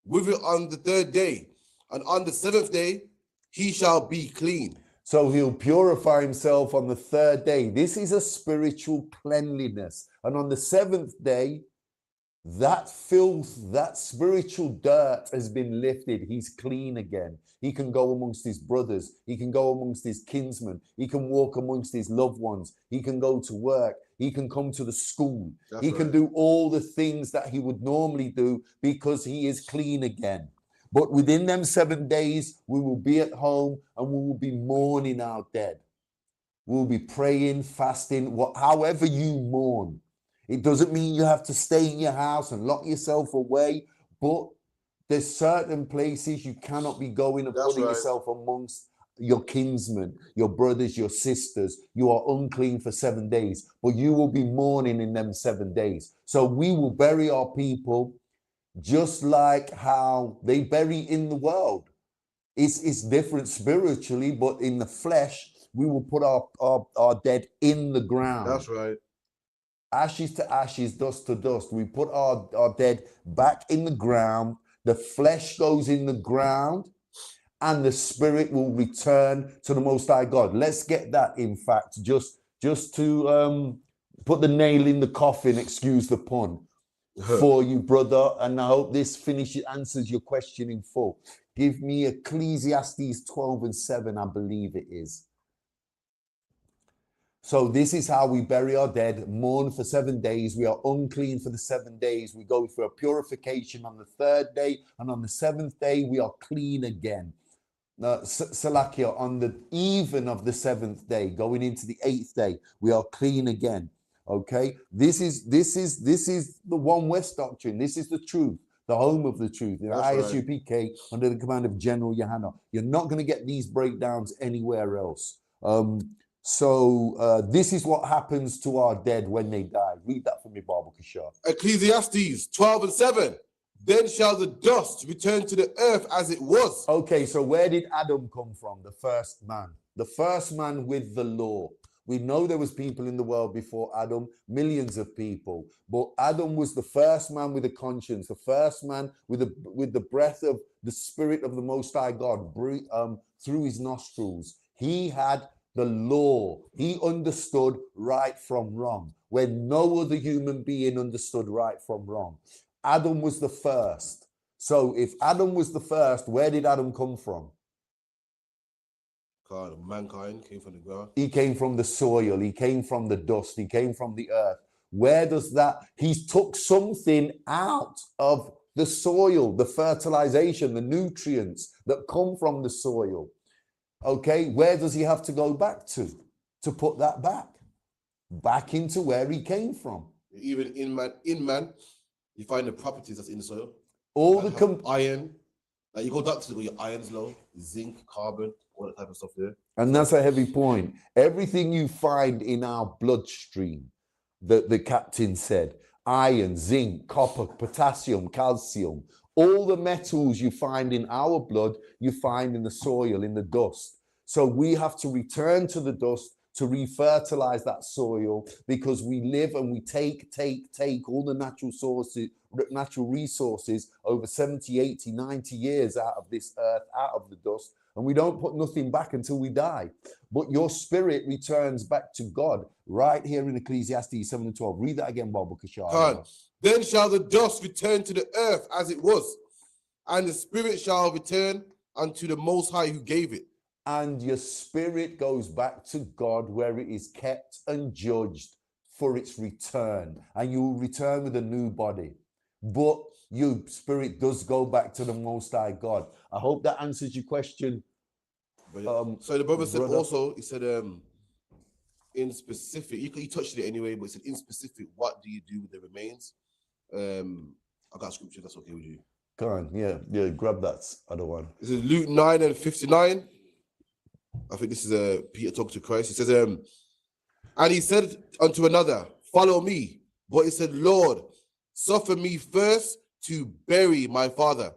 with it on the 3rd day, and on the 7th day he shall be clean. So he'll purify himself on the 3rd day. This is a spiritual cleanliness. And on the 7th day, that filth, that spiritual dirt has been lifted. He's clean again. He can go amongst his brothers. He can go amongst his kinsmen. He can walk amongst his loved ones. He can go to work. He can come to the school. He can do all the things that he would normally do because he is clean again. But within them 7 days, we will be at home and we will be mourning our dead. We'll be praying, fasting, however you mourn. It doesn't mean you have to stay in your house and lock yourself away, but there's certain places you cannot be going and putting yourself amongst your kinsmen, your brothers, your sisters. You are unclean for 7 days, but you will be mourning in them 7 days. So we will bury our people just like how they bury in the world. It's different spiritually, but in the flesh, we will put our dead in the ground. That's right. Ashes to ashes, dust to dust. We put our dead back in the ground. The flesh goes in the ground and the spirit will return to the Most High God. Let's get that, in fact, just to put the nail in the coffin, excuse the pun, for you, brother. And I hope this answers your question in full. Give me Ecclesiastes 12:7, I believe it is. So this is how we bury our dead, mourn for 7 days. We are unclean for the 7 days. We go through a purification on the 3rd day, and on the 7th day, we are clean again. Salakia, on the even of the 7th day, going into the 8th day, we are clean again. Okay, this is the One West doctrine. This is the truth, the home of the truth. ISUPK under the command of General Yohana. You're not going to get these breakdowns anywhere else. So this is what happens to our dead when they die. Read that for me, Baba Kishar. Ecclesiastes 12:7. Then shall the dust return to the earth as it was. Okay, so where did Adam come from? The first man. The first man with the law. We know there was people in the world before Adam, millions of people. But Adam was the first man with a conscience, the first man with the breath of the Spirit of the Most High God through his nostrils. He had the law. He understood right from wrong, when no other human being understood right from wrong. Adam was the first. So if Adam was the first, where did Adam come from? God, mankind came from the ground. He came from the soil. He came from the dust. He came from the earth. Where does that? He took something out of the soil, the fertilization, the nutrients that come from the soil. Okay, where does he have to go back to put that back? Back into where he came from. Even in man, you find the properties that's in the soil. All the iron, like you go doctors where your iron's low, zinc, carbon, all that type of stuff there. And that's a heavy point. Everything you find in our bloodstream, the captain said, iron, zinc, copper, potassium, calcium, all the metals you find in our blood, you find in the soil, in the dust. So we have to return to the dust to refertilize that soil, because we live and we take all the natural resources over 70, 80, 90 years out of this earth, out of the dust, and we don't put nothing back until we die. But your spirit returns back to God right here in Ecclesiastes 7:12. Read that again, Baba Kishar. Then shall the dust return to the earth as it was, and the spirit shall return unto the Most High who gave it. And your spirit goes back to God, where it is kept and judged for its return. And you will return with a new body. But your spirit does go back to the Most High God. I hope that answers your question. So the brother said also, he said, in specific, you touched it anyway, but he said, in specific, what do you do with the remains? I got scripture, that's okay with you. Go on, yeah, grab that other one. This is Luke 9:59. I think this is Peter talking to Christ. He says, and he said unto another, follow me. But he said, Lord, suffer me first to bury my father.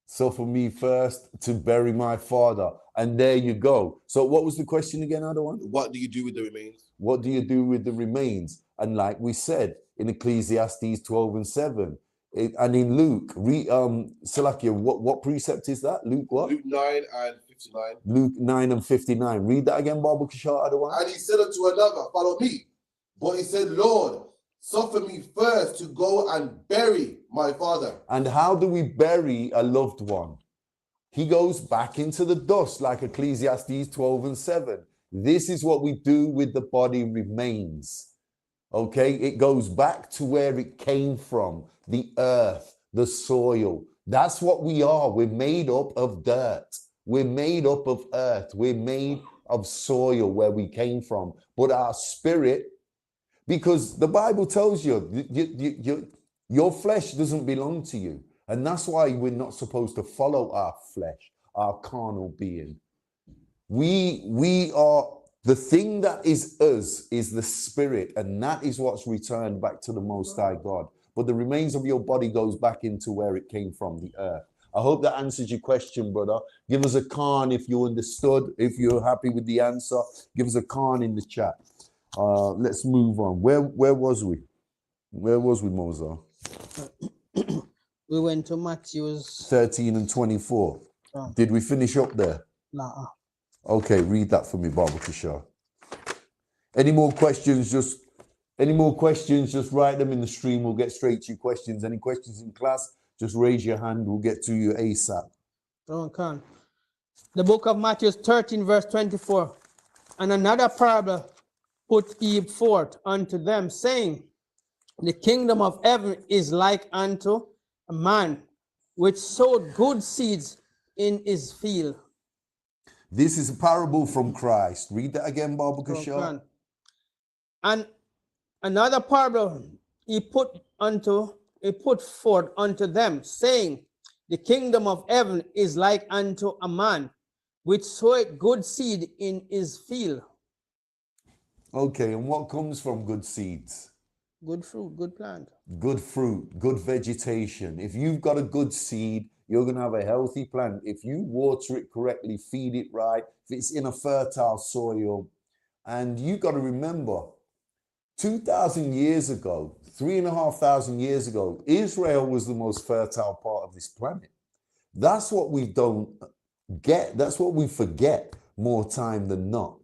Suffer me first to bury my father. And there you go. So what was the question again, other one? What do you do with the remains? What do you do with the remains? And like we said in Ecclesiastes 12:7, and in Luke, Salakia, what precept is that? Luke what? Luke 9:59. Luke 9:59. Read that again, Baba Kishar, other one. And he said unto another, follow me. But he said, Lord, suffer me first to go and bury my father. And how do we bury a loved one? He goes back into the dust, like Ecclesiastes 12:7. This is what we do with the body remains. Okay, it goes back to where it came from, the earth, the soil. That's what we are. We're made up of dirt. We're made up of earth. We're made of soil, where we came from. But our spirit, because the Bible tells you, your flesh doesn't belong to you. And that's why we're not supposed to follow our flesh, our carnal being. We are, the thing that is us is the spirit, and that is what's returned back to the Most High God. But the remains of your body goes back into where it came from, the earth. I hope that answers your question, brother. Give us a Khan if you understood. If you're happy with the answer, give us a Khan in the chat. Let's move on. Where was we? Where was we, Moza? We went to Matthew's 13 and 24. Did we finish up there? Nah. Okay, read that for me, Baba Kishar. Any more questions? Just write them in the stream. We'll get straight to your questions. Any questions in class? Just raise your hand. We'll get to you ASAP. Okay. The book of Matthew 13, verse 24. And another parable put he forth unto them, saying, the kingdom of heaven is like unto a man which sowed good seeds in his field. This is a parable from Christ. Read that again, Baba Kishar. And another parable he put forth unto them, saying, the kingdom of heaven is like unto a man which sowed good seed in his field. Okay, and what comes from good seeds? Good fruit, good plant. Good fruit, good vegetation. If you've got a good seed, you're going to have a healthy plant. If you water it correctly, feed it right, if it's in a fertile soil, and you got to remember, 2,000 years ago, 3,500 years ago, Israel was the most fertile part of this planet. That's what we don't get. That's what we forget more time than not.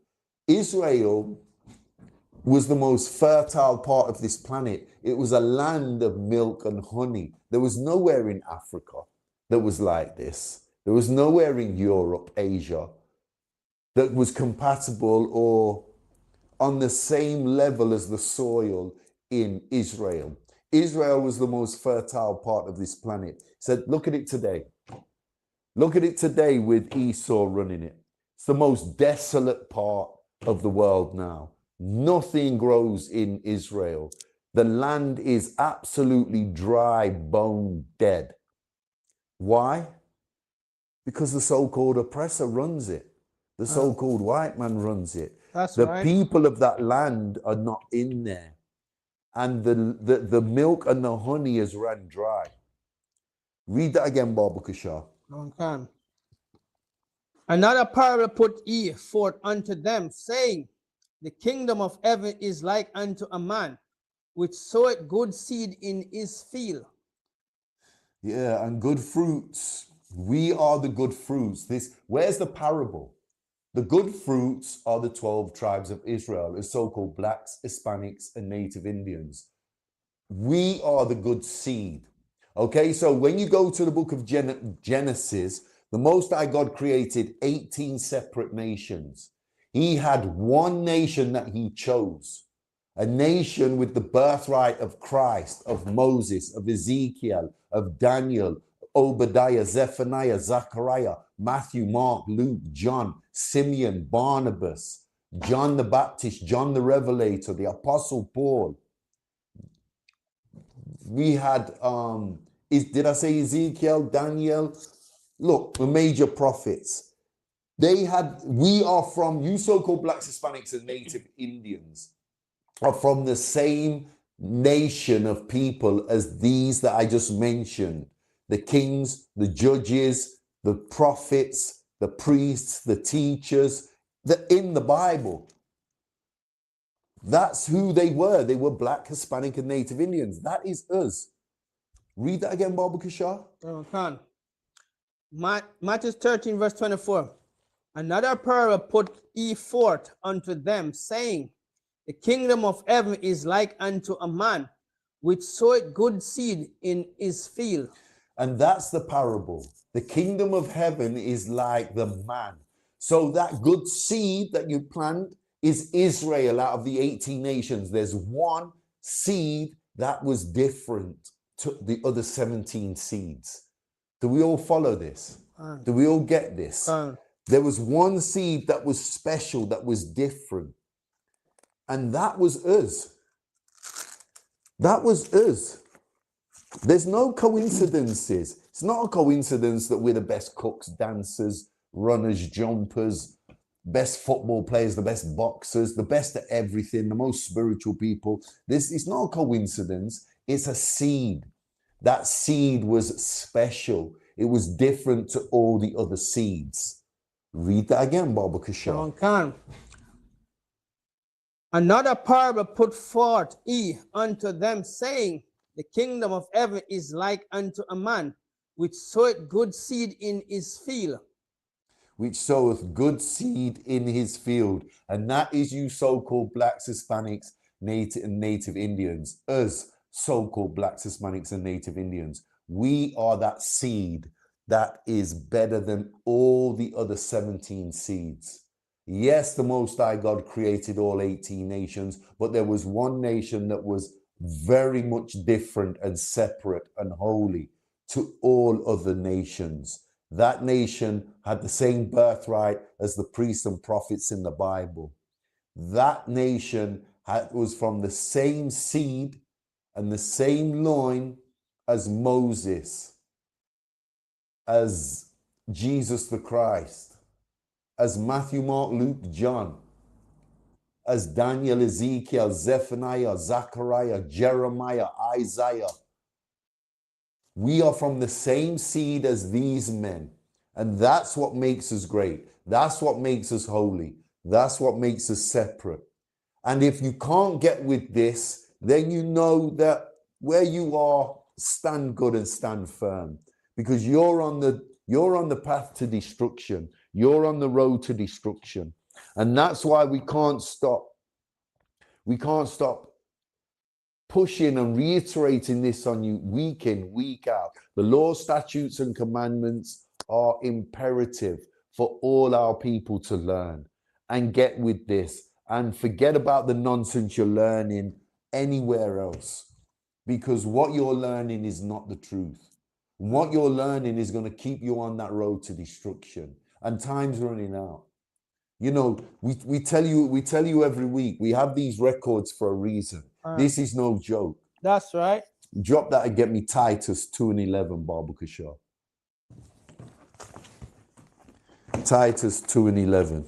Israel was the most fertile part of this planet. It was a land of milk and honey. There was nowhere in Africa that was like this. There was nowhere in Europe, Asia, that was compatible or on the same level as the soil in Israel. Israel was the most fertile part of this planet. So look at it today. Look at it today with Esau running it. It's the most desolate part of the world now. Nothing grows in Israel. The land is absolutely dry, bone dead. Why? Because the so-called oppressor runs it. The so-called white man runs it. That's The right. people of that land are not in there. And the milk and the honey has run dry. Read that again, Baba Kushar. Okay. Another parable put he forth unto them, saying, the kingdom of heaven is like unto a man which soweth good seed in his field. Yeah, and good fruits. We are the good fruits. Where's the parable? The good fruits are the 12 tribes of Israel, the so-called blacks, Hispanics, and Native Indians. We are the good seed. Okay, so when you go to the book of Genesis, the Most High God created 18 separate nations. He had one nation that he chose, a nation with the birthright of Christ, of Moses, of Ezekiel, of Daniel, Obadiah, Zephaniah, Zechariah, Matthew, Mark, Luke, John, Simeon, Barnabas, John the Baptist, John the Revelator, the Apostle Paul. We had, did I say Ezekiel, Daniel? Look, the major prophets. We are from, you so-called blacks, Hispanics, and Native Indians are from the same nation of people as these that I just mentioned. The kings, the judges, the prophets, the priests, the teachers, in the Bible. That's who they were. They were black, Hispanic, and Native Indians. That is us. Read that again, Baba Kushar. Okay. Matthew 13, verse 24. Another parable put he forth unto them, saying, the kingdom of heaven is like unto a man which soweth good seed in his field. And that's the parable. The kingdom of heaven is like the man. So that good seed that you plant is Israel out of the 18 nations. There's one seed that was different to the other 17 seeds. Do we all follow this? Do we all get this? There was one seed that was special, that was different. And that was us. That was us. There's no coincidences. It's not a coincidence that we're the best cooks, dancers, runners, jumpers, best football players, the best boxers, the best at everything, the most spiritual people. This is not a coincidence. It's a seed. That seed was special. It was different to all the other seeds. Read that again, Baba Kushar. Another parable put forth he unto them, saying, the kingdom of heaven is like unto a man which soweth good seed in his field. Which soweth good seed in his field. And that is you so-called blacks, Hispanics, Native Indians. Us, so-called blacks, Hispanics, and Native Indians. We are that seed that is better than all the other 17 seeds. Yes, the Most High God created all 18 nations, but there was one nation that was very much different and separate and holy to all other nations. That nation had the same birthright as the priests and prophets in the Bible. That nation was from the same seed and the same loin as Moses, as Jesus the Christ, as Matthew, Mark, Luke, John. as Daniel, Ezekiel, Zephaniah, Zechariah, Jeremiah, Isaiah. We are from the same seed as these men. And that's what makes us great. That's what makes us holy. That's what makes us separate. And if you can't get with this, then you know that where you are, stand good and stand firm, because you're on the path to destruction. You're on the road to destruction. And that's why we can't stop. We can't stop pushing and reiterating this on you week in, week out. The law, statutes, and commandments are imperative for all our people to learn and get with this and forget about the nonsense you're learning anywhere else, because what you're learning is not the truth. What you're learning is going to keep you on that road to destruction, and time's running out. You know, we tell you every week, we have these records for a reason. This is no joke. That's right. Drop that and get me Titus 2:11, Baba Kishar. Titus 2:11.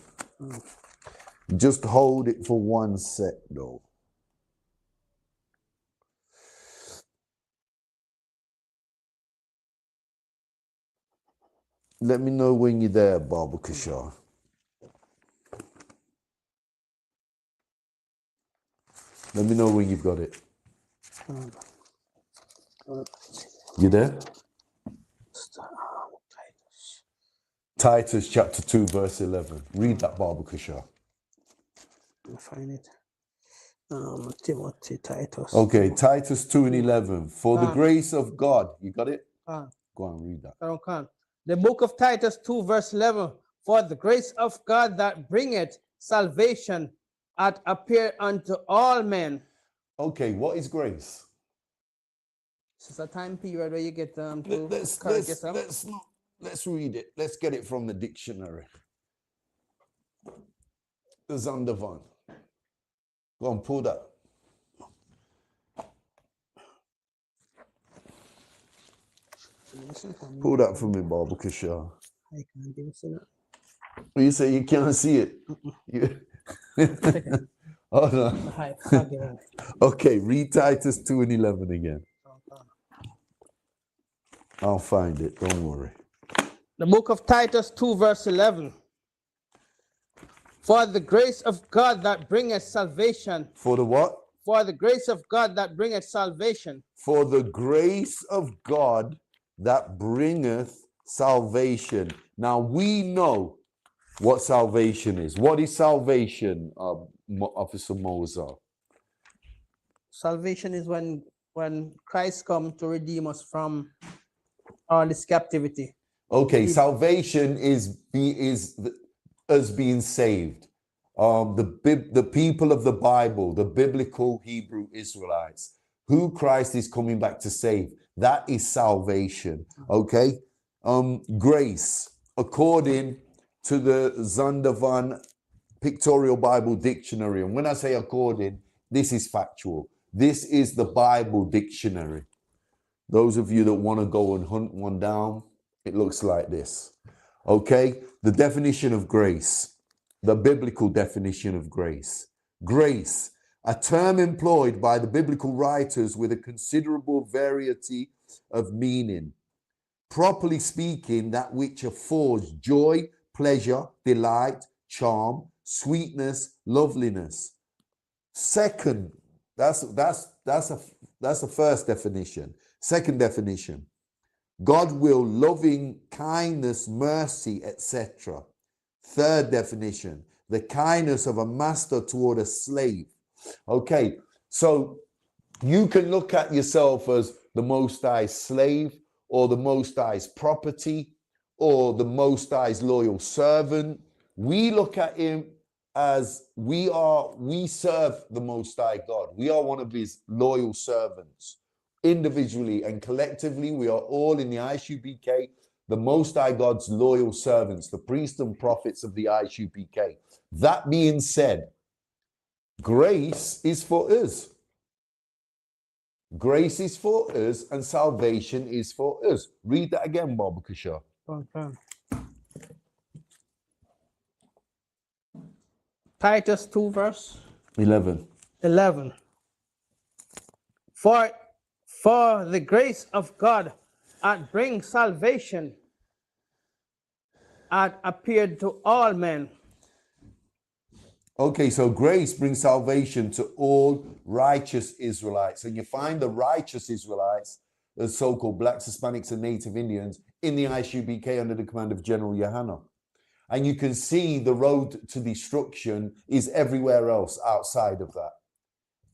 Just hold it for 1 sec, though. Let me know when you're there, Baba Kishar. Let me know when you've got it. You there? Titus chapter 2, verse 11. Read that, Baba Kishar. I'll find it. Timothy, Titus. Okay, Titus 2:11. For the grace of God. You got it? Go on, read that. The book of Titus 2, verse 11. For the grace of God that bringeth salvation hath appeared unto all men. Okay, what is grace? This is a time period where you get to correct yourself. Let's read it. Let's get it from the dictionary. The Zondervan. Go on, pull that. Pull that for me, Baba Kishar. I can't even see that. You say you can't see it? Hold on. Okay, read Titus 2:11 again. I'll find it, don't worry. The book of Titus 2, verse 11. For the grace of God that bringeth salvation. For the what? For the grace of God that bringeth salvation. For the grace of God that bringeth salvation. Now we know what salvation is. What is salvation, Officer Moser? Salvation is when Christ comes to redeem us from all this captivity. Okay, salvation is us being saved. The people of the Bible, the biblical Hebrew Israelites, who Christ is coming back to save. That is salvation. Okay, grace, according to the Zondervan Pictorial Bible Dictionary. And when I say according, this is factual. This is the Bible dictionary. Those of you that want to go and hunt one down, it looks like this. Okay, the definition of grace, the biblical definition of grace. Grace, a term employed by the biblical writers with a considerable variety of meaning. Properly speaking, that which affords joy, pleasure, delight, charm, sweetness, loveliness. Second, that's the first definition. Second definition, God will, loving kindness, mercy, etc. Third definition, the kindness of a master toward a slave. Okay, so you can look at yourself as the Most High's slave, or the Most High's property, or the Most High's loyal servant. We look at him as we serve the Most High God. We are one of his loyal servants. Individually and collectively, we are all in the ISUPK, the Most High God's loyal servants, the priests and prophets of the ISUPK. That being said, grace is for us. Grace is for us and salvation is for us. Read that again, Baba Kishar. Okay. Titus 2, verse 11. 11. For the grace of God hath bring salvation hath appeared to all men. Okay, so grace brings salvation to all righteous Israelites. And you find the righteous Israelites, the so-called blacks, Hispanics, and Native Indians in the ISUPK under the command of General Yohanna. And you can see the road to destruction is everywhere else outside of that.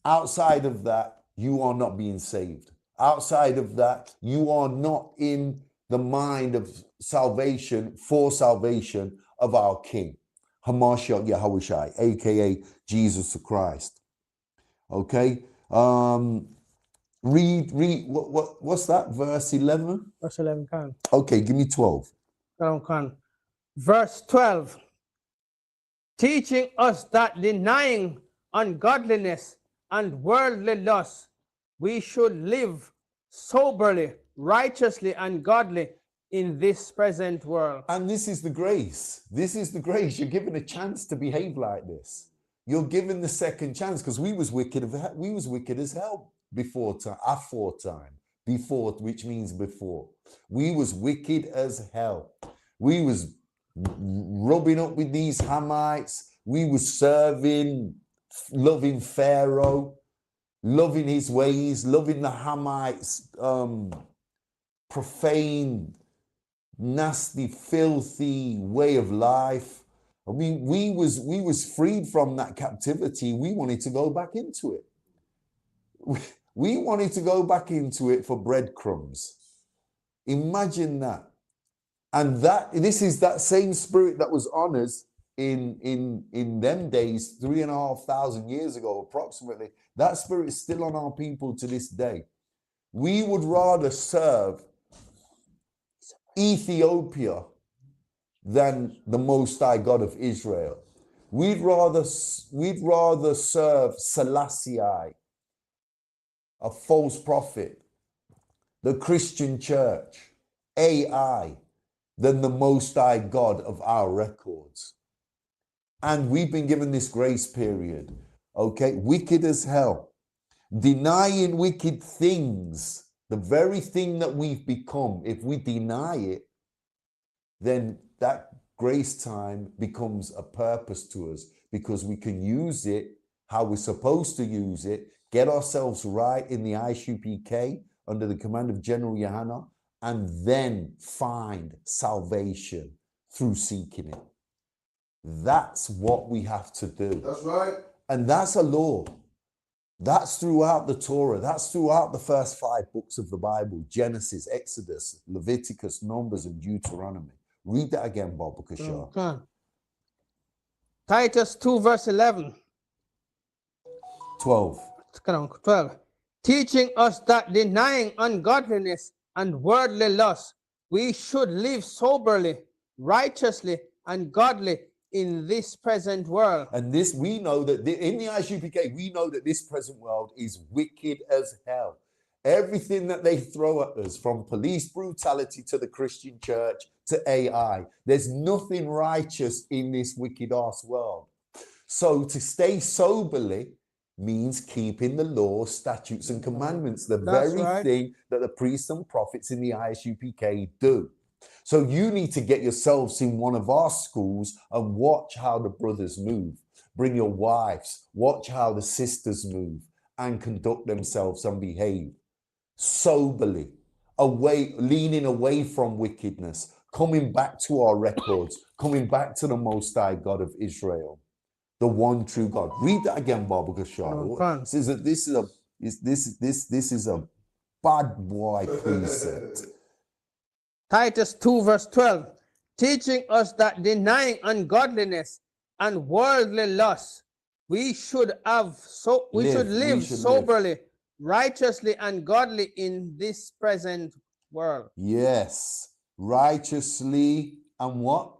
Outside of that, you are not being saved. Outside of that, you are not in the mind of salvation for salvation of our King, Hamashiach Yahushai, aka Jesus Christ. Okay, read. What's that? Verse 11. Verse 11 can. Okay, give me 12. Can. Verse 12. Teaching us that denying ungodliness and worldly lust, we should live soberly, righteously, and godly in this present world. And this is the grace. This is the grace. You're given a chance to behave like this. You're given the second chance, because we was wicked as hell before time. Before, which means before. We was wicked as hell. We was rubbing up with these Hamites. We was serving, loving Pharaoh, loving his ways, loving the Hamites, profane, nasty, filthy way of life. I mean, we was freed from that captivity. We wanted to go back into it. We wanted to go back into it for breadcrumbs. Imagine that. And this is that same spirit that was on us in them days, 3,500 years ago, approximately. That spirit is still on our people to this day. We would rather serve Ethiopia than the Most High God of Israel. We'd rather serve Selassie, a false prophet, the Christian church, AI, than the Most High God of our records. And we've been given this grace period, okay? Wicked as hell, denying wicked things, the very thing that we've become. If we deny it, then that grace time becomes a purpose to us, because we can use it how we're supposed to use it, get ourselves right in the ISUPK under the command of General Yohanna, and then find salvation through seeking it. That's what we have to do. That's right. And that's a law. That's throughout the Torah. That's throughout the first 5 books of the Bible: Genesis, Exodus, Leviticus, Numbers, and Deuteronomy. Read that again, Bob Kashar. Titus 2 verse 11. 12. 12. Teaching us that denying ungodliness and worldly lust, we should live soberly, righteously, and godly in this present world. And this, we know that in the ISUPK, we know that this present world is wicked as hell. Everything that they throw at us, from police brutality to the Christian church to AI, there's nothing righteous in this wicked ass world. So to stay soberly means keeping the law, statutes, and commandments, the very thing that the priests and prophets in the ISUPK do. So you need to get yourselves in one of our schools and watch how the brothers move. Bring your wives, watch how the sisters move and conduct themselves and behave soberly, leaning away from wickedness, coming back to our records, coming back to the Most High God of Israel, the one true God. Read that again, Baba Kashar. This is a bad boy precept. Titus 2 verse 12, teaching us that denying ungodliness and worldly lust, we should live soberly, righteously, and godly in this present world. Yes, righteously and what?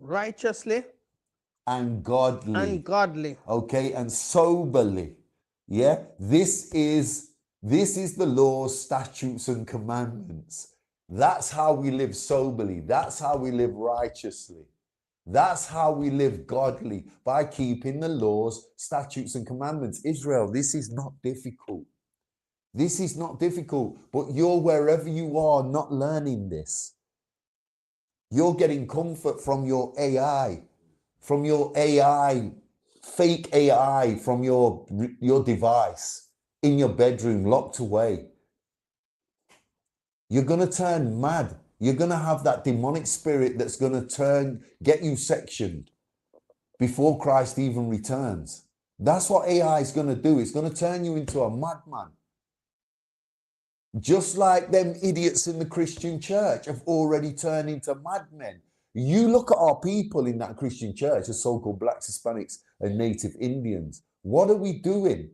Righteously and godly. And godly. Okay, and soberly. Yeah, this is the laws, statutes, and commandments. That's how we live soberly. That's how we live righteously. That's how we live godly, by keeping the laws, statutes, and commandments. Israel, this is not difficult. This is not difficult, but you're wherever you are not learning this. You're getting comfort from your AI, fake AI, from your device in your bedroom, locked away. You're going to turn mad. You're going to have that demonic spirit that's going to get you sectioned before Christ even returns. That's what AI is going to do. It's going to turn you into a madman. Just like them idiots in the Christian church have already turned into madmen. You look at our people in that Christian church, the so-called blacks, Hispanics, and native Indians. What are we doing?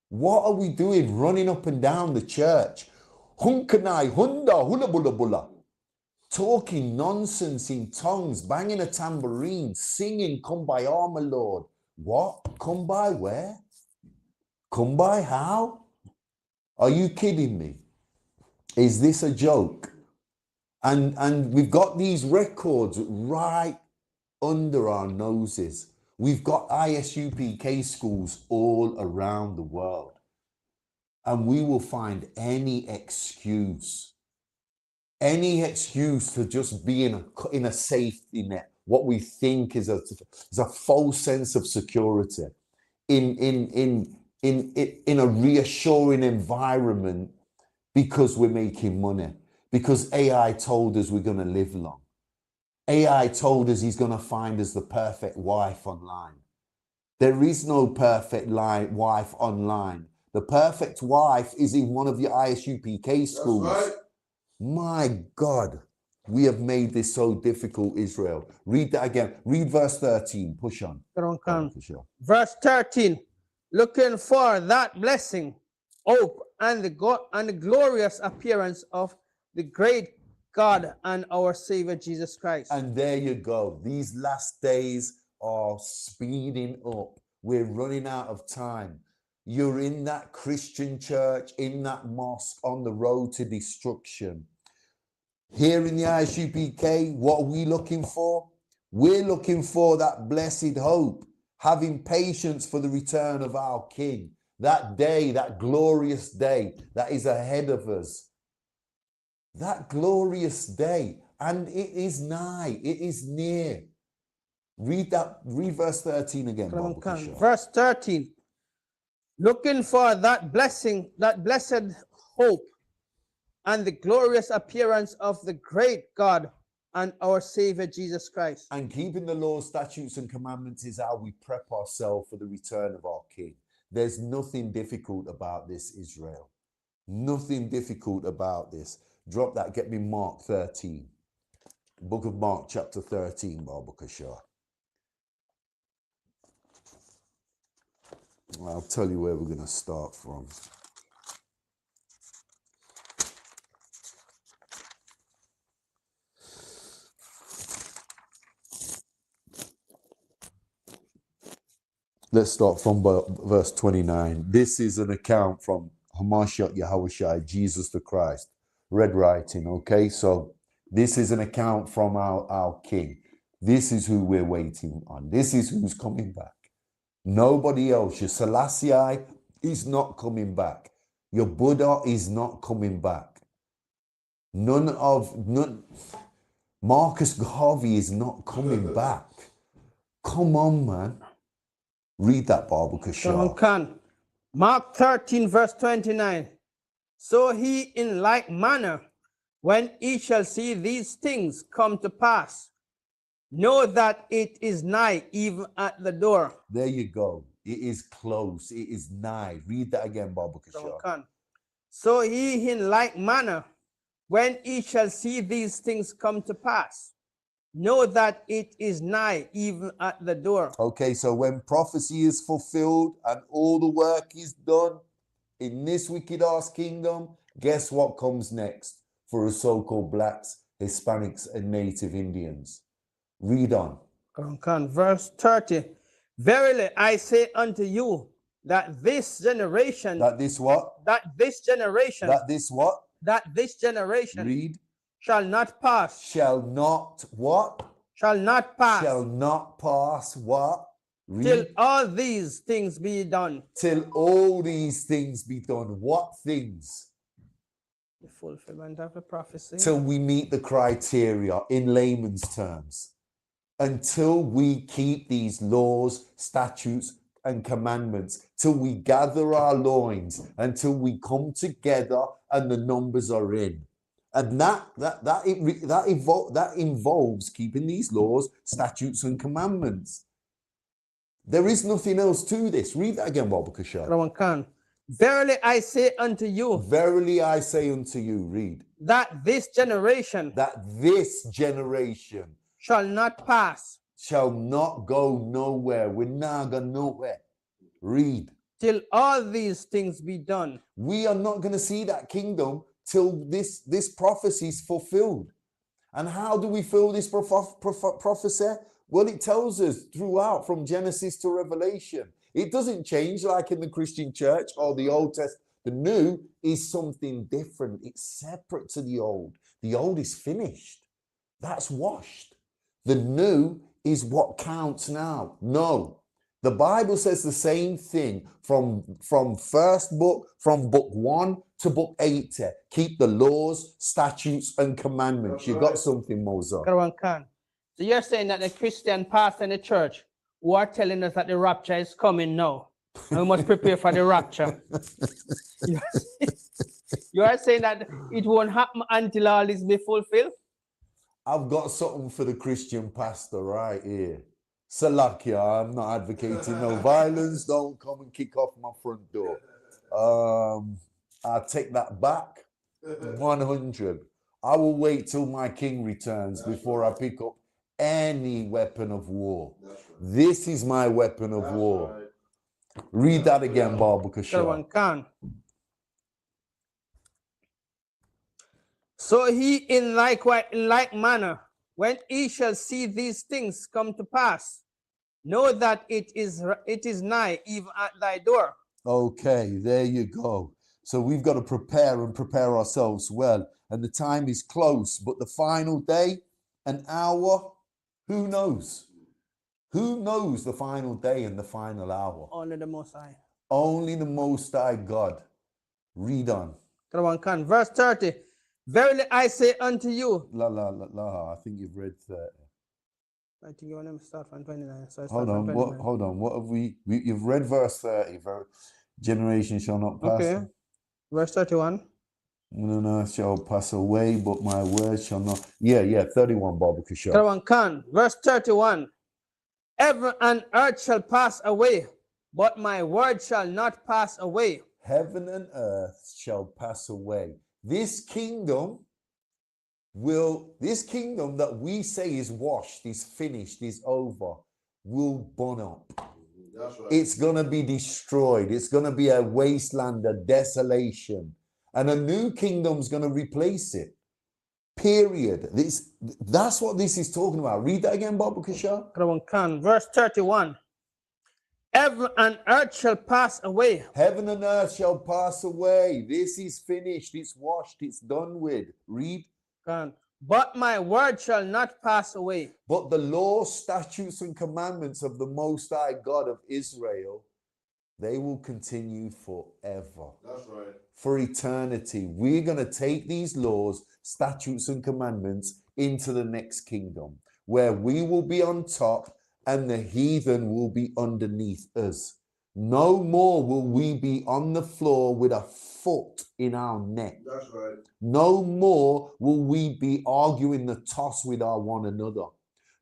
What are we doing running up and down the church? Hunkanai, hunda, hula bula bula. Talking nonsense in tongues, banging a tambourine, singing, come by armor, Lord. What? Come by where? Come by how? Are you kidding me? Is this a joke? And we've got these records right under our noses. We've got ISUPK schools all around the world. And we will find any excuse to just be in a safety net, what we think is a false sense of security, in a reassuring environment, because we're making money, because AI told us we're going to live long. AI told us he's going to find us the perfect wife online. There is no perfect wife online. The perfect wife is in one of your ISUPK schools. That's right. My God, we have made this so difficult, Israel. Read that again. Read verse 13. Push on. Verse 13. Looking for that blessing, hope, and the glorious appearance of the great God and our Savior Jesus Christ. And there you go. These last days are speeding up. We're running out of time. You're in that Christian church, in that mosque, on the road to destruction. Here in the ISUPK, what are we looking for? We're looking for that blessed hope, having patience for the return of our King. That day, that glorious day that is ahead of us. That glorious day. And it is nigh, it is near. Read verse 13 again. Verse 13. Looking for that blessing, that blessed hope, and the glorious appearance of the great God and our Savior Jesus Christ. And keeping the law, statutes, and commandments is how we prep ourselves for the return of our King. There's nothing difficult about this, Israel. Nothing difficult about this. Drop that. Get me Mark 13. Book of Mark, chapter 13, Baba Kashar. I'll tell you where we're going to start from. Let's start from verse 29. This is an account from Hamashiach Yahushai, Jesus the Christ. Red writing, okay? So this is an account from our King. This is who we're waiting on. This is who's coming back. Nobody else. Your Selassie is not coming back. Your Buddha is not coming back. Marcus Garvey is not coming back. Come on, man. Read that, Baba Kashar. Mark 13, verse 29. So he in like manner, when he shall see these things come to pass, know that it is nigh, even at the door. There you go. It is close. It is nigh. Read that again, Baba Kashar. So he in like manner, when he shall see these things come to pass, know that it is nigh, even at the door. Okay, so when prophecy is fulfilled and all the work is done in this wicked ass kingdom, guess what comes next for the so-called blacks, Hispanics, and native Indians? Read on. Verse 30. Verily I say unto you, that this generation... That this what? That this generation... That this what? That this generation... Read. Shall not pass. Shall not what? shall not pass shall not pass what? till Read. all these things be done. Till all these things be done. What things? The fulfillment of the prophecy. Till we meet the criteria in layman's terms. Until we keep these laws, statutes, and commandments, till we gather our loins, until we come together and the numbers are in. And that involves keeping these laws, statutes, and commandments. There is nothing else to this. Read that again, Baba Kasha. Verily I say unto you. Verily I say unto you, read. That this generation. That this generation. Shall not pass. Shall not go nowhere. We're not going nowhere. Read. Till all these things be done. We are not going to see that kingdom till this prophecy is fulfilled. And how do we fill this prophecy? Well, it tells us throughout from Genesis to Revelation. It doesn't change like in the Christian church or the Old Testament. The new is something different. It's separate to the old. The old is finished. That's washed. The new is what counts now. No. The Bible says the same thing from first book, from book 1 to book 80. Keep the laws, statutes, and commandments. You got something, Moses. So you're saying that the Christian pastor in the church who are telling us that the rapture is coming now, and we must prepare for the rapture. You are saying that it won't happen until all this be fulfilled? I've got something for the Christian pastor right here. Salakia, I'm not advocating no violence. Don't come and kick off my front door. I'll take that back. 100. I will wait till my king returns before I pick up any weapon of war. This is my weapon of war. Read that again, Baba Kasha. So he in like manner, when he shall see these things come to pass, know that it is nigh, even at thy door. Okay, there you go. So we've got to prepare ourselves well. And the time is close, but the final day, an hour, who knows? Who knows the final day and the final hour? Only the Most High. Only the Most High God. Read on. Verse 30. Verily I say unto you. I think you've read 30. I think you want to start from 29. So hold on. What have you've read verse 30. Generation shall not pass. Okay. Verse 31. No, shall pass away, but my word shall not. Yeah, 31, Baba Kasha. Verse 31. Heaven and earth shall pass away, but my word shall not pass away. Heaven and earth shall pass away. This kingdom that we say is washed, is finished, is over, will burn up. That's right. It's going to be destroyed. It's going to be a wasteland, a desolation. And a new kingdom's going to replace it. Period. That's what this is talking about. Read that again, Baba Kasha. Verse 31. Heaven and earth shall pass away. Heaven and earth shall pass away. This is finished. It's washed. It's done with. Read. But my word shall not pass away. But the law, statutes, and commandments of the Most High God of Israel, they will continue forever. That's right. For eternity. We're going to take these laws, statutes, and commandments into the next kingdom, where we will be on top and the heathen will be underneath us. No more will we be on the floor with a foot in our neck. That's right. No more will we be arguing the toss with our one another.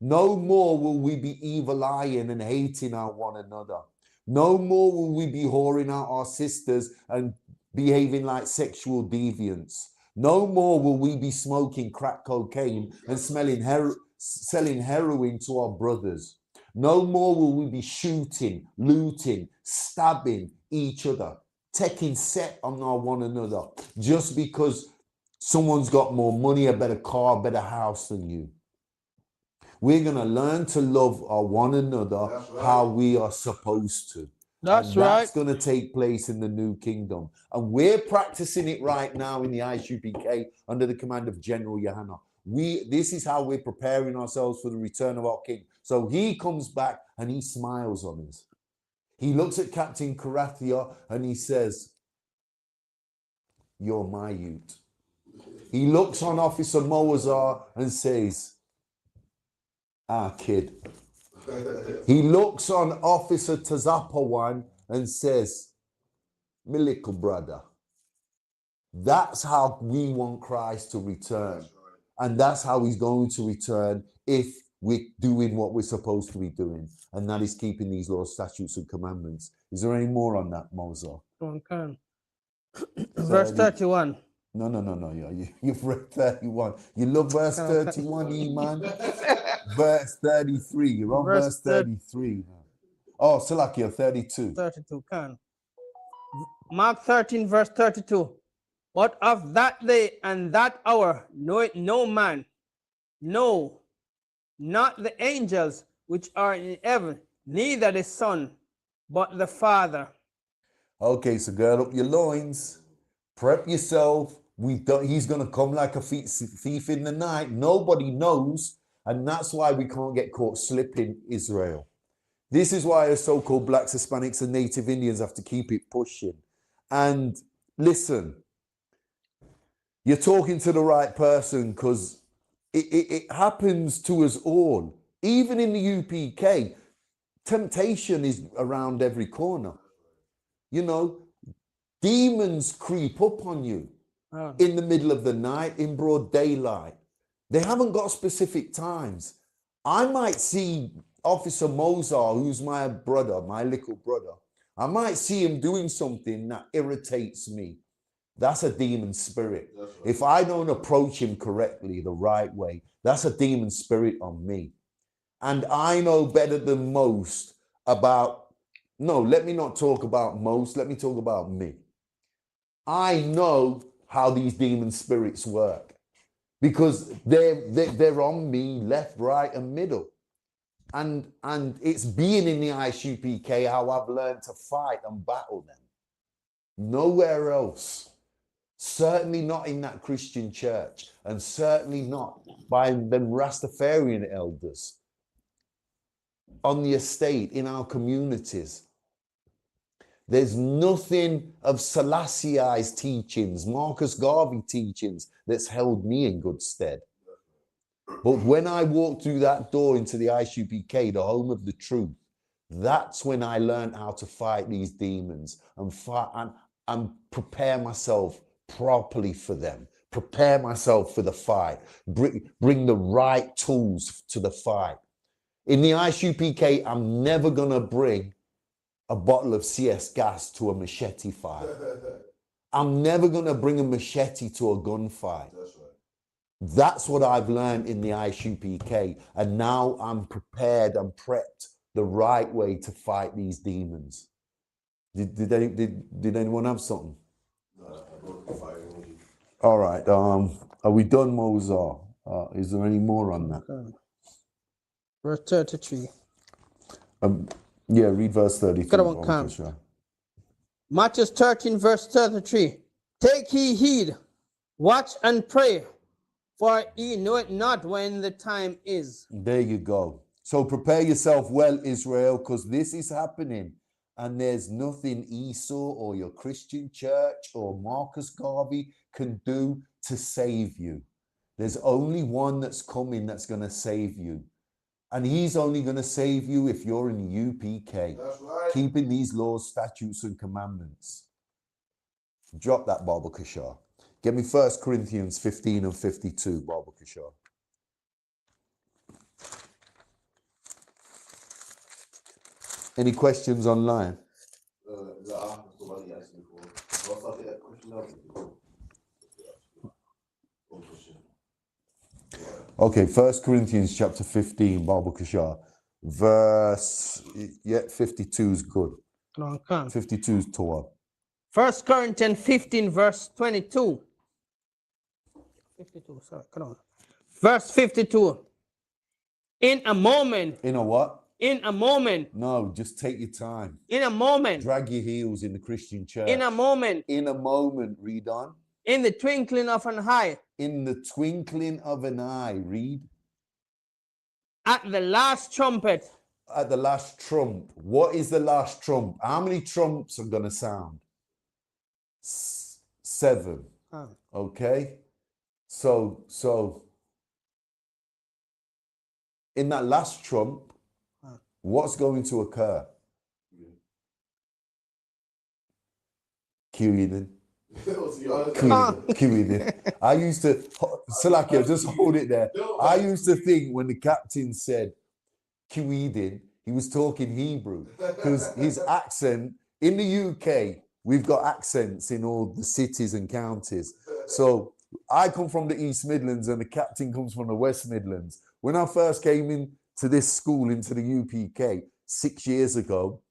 No more will we be evil-eyeing and hating our one another. No more will we be whoring out our sisters and behaving like sexual deviants. No more will we be smoking crack cocaine and selling heroin to our brothers. No more will we be shooting, looting, stabbing each other, taking set on our one another just because someone's got more money, a better car, a better house than you. We're going to learn to love our one another how we are supposed to. That's going to take place in the new kingdom. And we're practicing it right now in the ISUPK under the command of General Yohana. This is how we're preparing ourselves for the return of our King. So he comes back and he smiles on us. He looks at Captain Karathia and he says, "You're my youth." He looks on Officer Moazar and says, "Ah, kid." He looks on Officer Tazapawan and says, "My little brother." That's how we want Christ to return. And that's how he's going to return if we're doing what we're supposed to be doing. And that is keeping these laws, statutes, and commandments. Is there any more on that, Moses? Verse 31. No. You've read 31. You love verse 31, E-man. Verse 33. You're on verse 33. Oh, Salakia, 32. 32. Mark 13, verse 32. But of that day and that hour knoweth no man, no, not the angels which are in heaven, neither the Son, but the Father. Okay, so gird up your loins, prep yourself. He's going to come like a thief in the night. Nobody knows, and that's why we can't get caught slipping, Israel. This is why us so-called blacks, Hispanics, and Native Indians have to keep it pushing. And listen, you're talking to the right person, because it happens to us all. Even in the UPK, temptation is around every corner. You know, demons creep up on you in the middle of the night, in broad daylight. They haven't got specific times. I might see Officer Mozart, who's my brother, my little brother. I might see him doing something that irritates me. That's a demon spirit. Right. If I don't approach him correctly, the right way, that's a demon spirit on me. And I know better than most about, no, let me not talk about most, let me talk about me. I know how these demon spirits work, because they're on me left, right, and middle. And it's being in the ISUPK how I've learned to fight and battle them. Nowhere else. Certainly not in that Christian church, and certainly not by them Rastafarian elders on the estate, in our communities. There's nothing of Selassie's teachings, Marcus Garvey teachings, that's held me in good stead. But when I walked through that door into the ISUPK, the home of the truth, that's when I learned how to fight these demons and prepare myself properly for them, prepare myself for the fight, bring the right tools to the fight. In the ISUPK, I'm never going to bring a bottle of CS gas to a machete fight. I'm never going to bring a machete to a gunfight. That's what I've learned in the ISUPK, and now I'm prepared and prepped the right way to fight these demons. Did anyone have something? All right. Are we done, Mozart? Is there any more on that? Verse 33. Yeah, read verse 33. Sure. Matthew 13, verse 33. Take ye heed, watch and pray, for ye know it not when the time is. There you go. So prepare yourself well, Israel, because this is happening. And there's nothing Esau or your Christian church or Marcus Garvey can do to save you. There's only one that's coming that's going to save you. And he's only going to save you if you're in the UPK. That's right. Keeping these laws, statutes, and commandments. Drop that, Baba Kashar. Get me 1 Corinthians 15 and 52, Baba Kashar. Any questions online? Okay, 1 Corinthians chapter 15, Baba Kashar. Verse, 52 is good. 52 is Torah. 1 Corinthians 15, verse 22. 52, sorry, come on. Verse 52. In a moment. In a what? In a moment. No, just take your time. In a moment. Drag your heels in the Christian church. In a moment. In a moment, read on. In the twinkling of an eye, In the twinkling of an eye, read. At the last trumpet. At the last trump. What is the last trump? How many trumps are going to sound? 7. Okay. So in that last trump, what's going to occur? Q-Eden. Q-Eden. I used to, Salakia, just hold it there. I used to think when the captain said Q-Eden, he was talking Hebrew because his accent in the UK, we've got accents in all the cities and counties. So I come from the East Midlands and the captain comes from the West Midlands. When I first came into this school, into the UPK 6 years ago,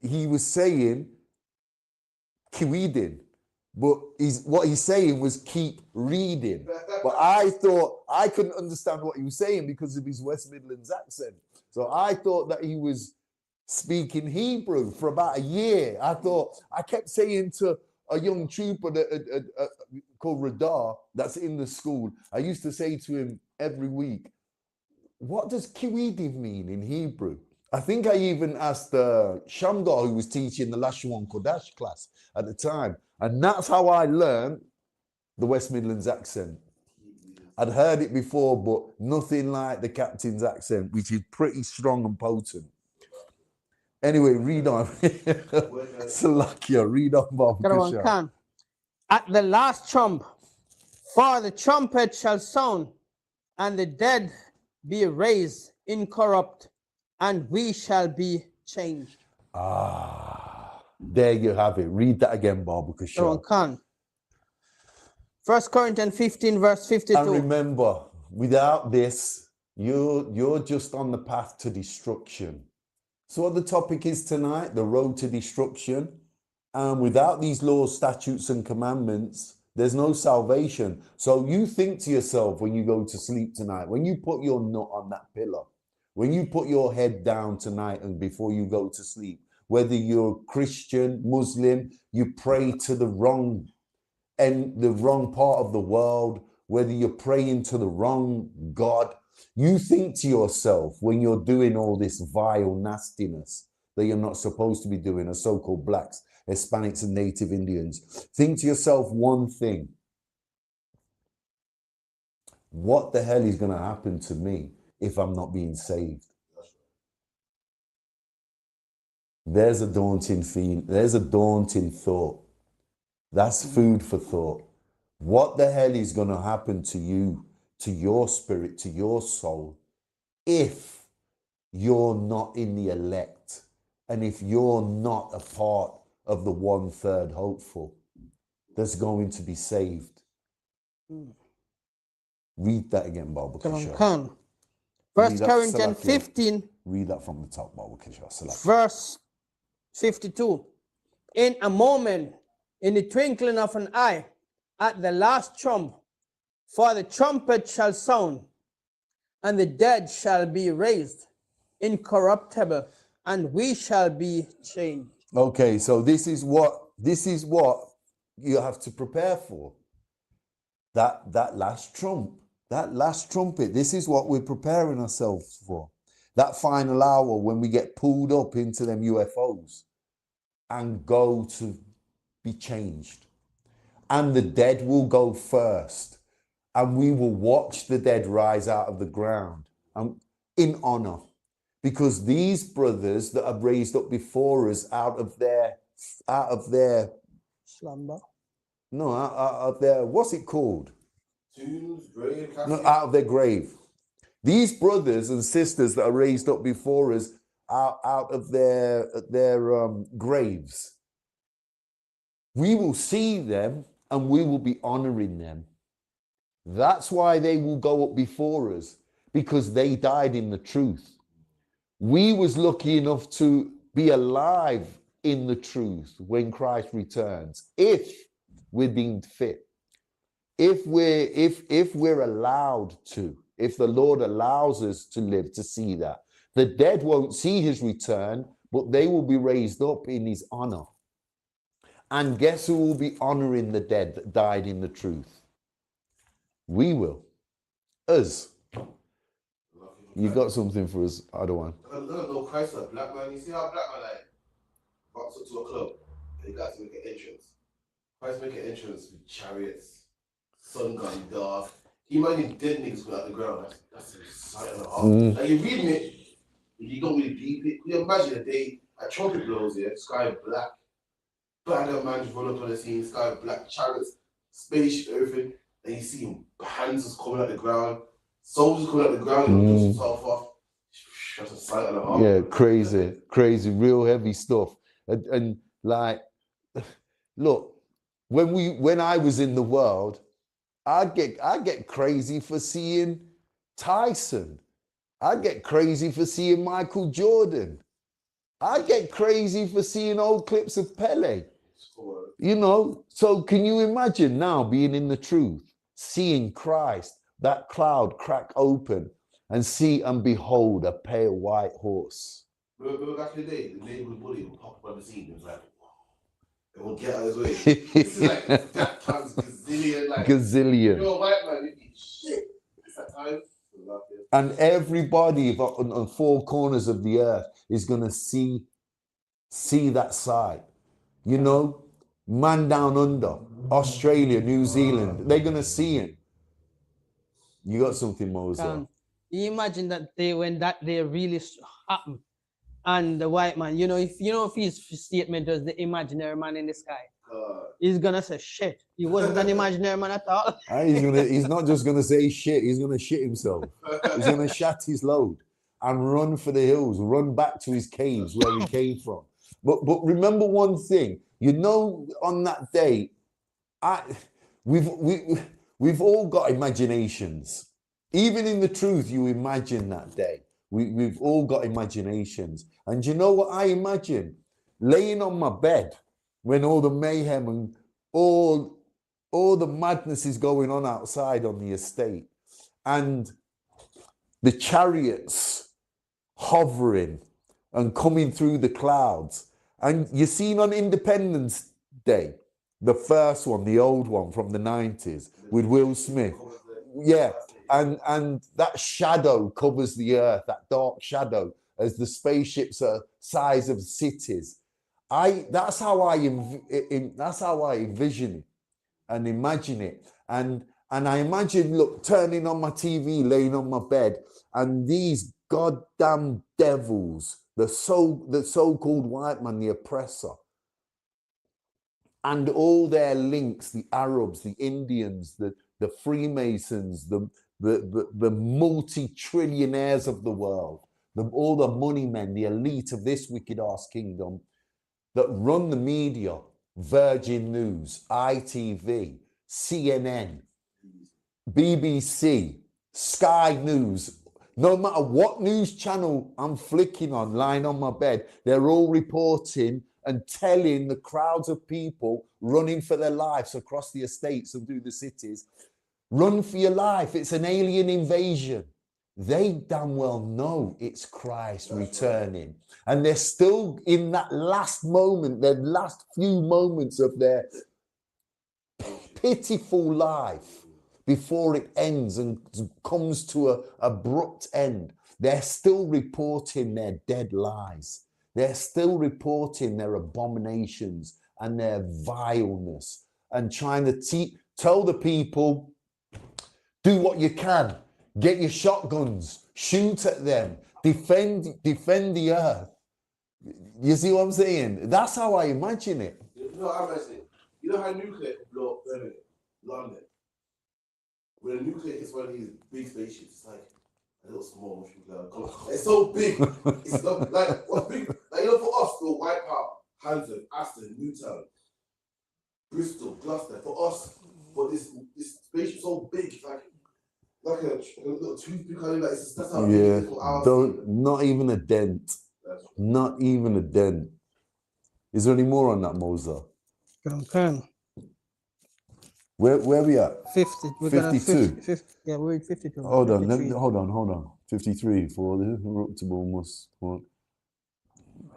he was saying Q-Eden, but what he's saying was keep reading. But I thought I couldn't understand what he was saying because of his West Midlands accent. So I thought that he was speaking Hebrew for about a year. I kept saying to a young trooper called Radar that's in the school, I used to say to him every week, what does Q-Eden mean in Hebrew? I think I even asked Shamgar, who was teaching the Lashwan Kodash class at the time. And that's how I learned the West Midlands accent. I'd heard it before, but nothing like the captain's accent, which is pretty strong and potent. Anyway, read on. Salakia, read on, Bob. At the last trump, for the trumpet shall sound, and the dead be raised incorrupt, and we shall be changed. There you have it. Read that again, Bob. 1 Corinthians 15, verse 52. And remember, without this, you're just on the path to destruction. So what the topic is tonight, the road to destruction. And without these laws, statutes, and commandments, there's no salvation. So you think to yourself when you go to sleep tonight, when you put your nut on that pillow, when you put your head down tonight and before you go to sleep, whether you're Christian, Muslim, you pray to the wrong part of the world, whether you're praying to the wrong God, you think to yourself when you're doing all this vile nastiness that you're not supposed to be doing as so-called blacks, Hispanics, and Native Indians, think to yourself one thing. What the hell is going to happen to me if I'm not being saved? There's a daunting feeling. There's a daunting thought. That's food for thought. What the hell is going to happen to you, to your spirit, to your soul, if you're not in the elect and if you're not a part of the 1/3 hopeful that's going to be saved? Read that again, Baba Kisha. 1 Corinthians 15. Read that from the top, Baba Kisha. Verse 52. In a moment, in the twinkling of an eye, at the last trump, for the trumpet shall sound, and the dead shall be raised incorruptible, and we shall be changed. Okay, so this is what you have to prepare for. That last trump, that last trumpet. This is what we're preparing ourselves for. That final hour when we get pulled up into them UFOs and go to be changed. And the dead will go first. And we will watch the dead rise out of the ground in honor. Because these brothers that are raised up before us out of their slumber. No, out of their, what's it called? Tombs, grave, no, out of their grave. These brothers and sisters that are raised up before us out of their graves. We will see them and we will be honoring them. That's why they will go up before us, because they died in the truth. We was lucky enough to be alive in the truth when Christ returns, if we're deemed fit. If we're allowed to, if the Lord allows us to live to see that. The dead won't see his return, but they will be raised up in his honor. And guess who will be honoring the dead that died in the truth? We will. Us. You got something for us, other one. I don't know Christ like black man. You see how black man like walks up to a club and he got to make an entrance. Christ make an entrance with chariots, sun gone dark. You imagine dead niggas go out the ground. That's a sight of the heart. Like you reading it, you don't really deep it. Can you imagine a day a trumpet blows here, sky black, bagger man just run up on the scene, sky black, chariots, spaceship, everything, and you see him hands just coming out the ground, soldiers coming out the ground, and push himself off. That's a sight of the heart. Yeah, crazy, real heavy stuff. And like, look, when I was in the world, I get crazy for seeing Tyson. I get crazy for seeing Michael Jordan. I get crazy for seeing old clips of Pele. You know, so can you imagine now being in the truth, seeing Christ, that cloud crack open, and see and behold a pale white horse? Remember back in the day, the neighborhood bully would pop up on the scene. It was like, it would get out of his way. This is like that times gazillion. Like, gazillion. You're a white man, you'd be shit. It's that time. And everybody on four corners of the earth is going to see that sight. You know, man down under, Australia, New Zealand, they're going to see it. You got something, Moses? You imagine that day when that day really happened, and the white man, if his statement was the imaginary man in the sky, he's gonna say shit. He wasn't an imaginary man at all. He's not just gonna say shit. He's gonna shit himself. He's gonna shat his load and run for the hills, run back to his caves where he came from. But remember one thing. On that day, we've all got imaginations. Even in the truth, you imagine that day. We've all got imaginations. And you know what I imagine? Laying on my bed when all the mayhem and all the madness is going on outside on the estate, and the chariots hovering and coming through the clouds. And you seen on Independence Day, the first one, the old one from the 90s with Will Smith. Yeah. And that shadow covers the earth, that dark shadow, as the spaceships are size of cities. That's how I envision it and imagine it. And I imagine, look, turning on my TV, laying on my bed, and these goddamn devils, the so-called white man, the oppressor, and all their links, the Arabs, the Indians, the Freemasons, the multi-trillionaires of the world, all the money men, the elite of this wicked-ass kingdom that run the media, Virgin News, ITV, CNN, BBC, Sky News. No matter what news channel I'm flicking on, lying on my bed, they're all reporting and telling the crowds of people running for their lives across the estates and through the cities, run for your life. It's an alien invasion. They damn well know it's Christ returning. And they're still in that last moment, their last few moments of their pitiful life before it ends and comes to an abrupt end. They're still reporting their dead lies. They're still reporting their abominations and their vileness and trying to tell the people, do what you can. Get your shotguns. Shoot at them. Defend the earth. You see what I'm saying? That's how I imagine it. You know how I imagine it? You know how nuclear can blow up Birmingham, London? When a nuclear is one of these big spaceships, it's like a little small motion cloud. It's so big. It's not like what's big. Like, for us, we'll wipe out Hampton, Aston, Newtown, Bristol, Gloucester. For us, but this spaceship so big, it's like a little toothpick. That's how big it is for our not even a dent. Not even a dent. Is there any more on that, Moser? Okay. Where we at? 50. 52. 50, yeah, we're at 52. Hold on. 53. For the corruptible must.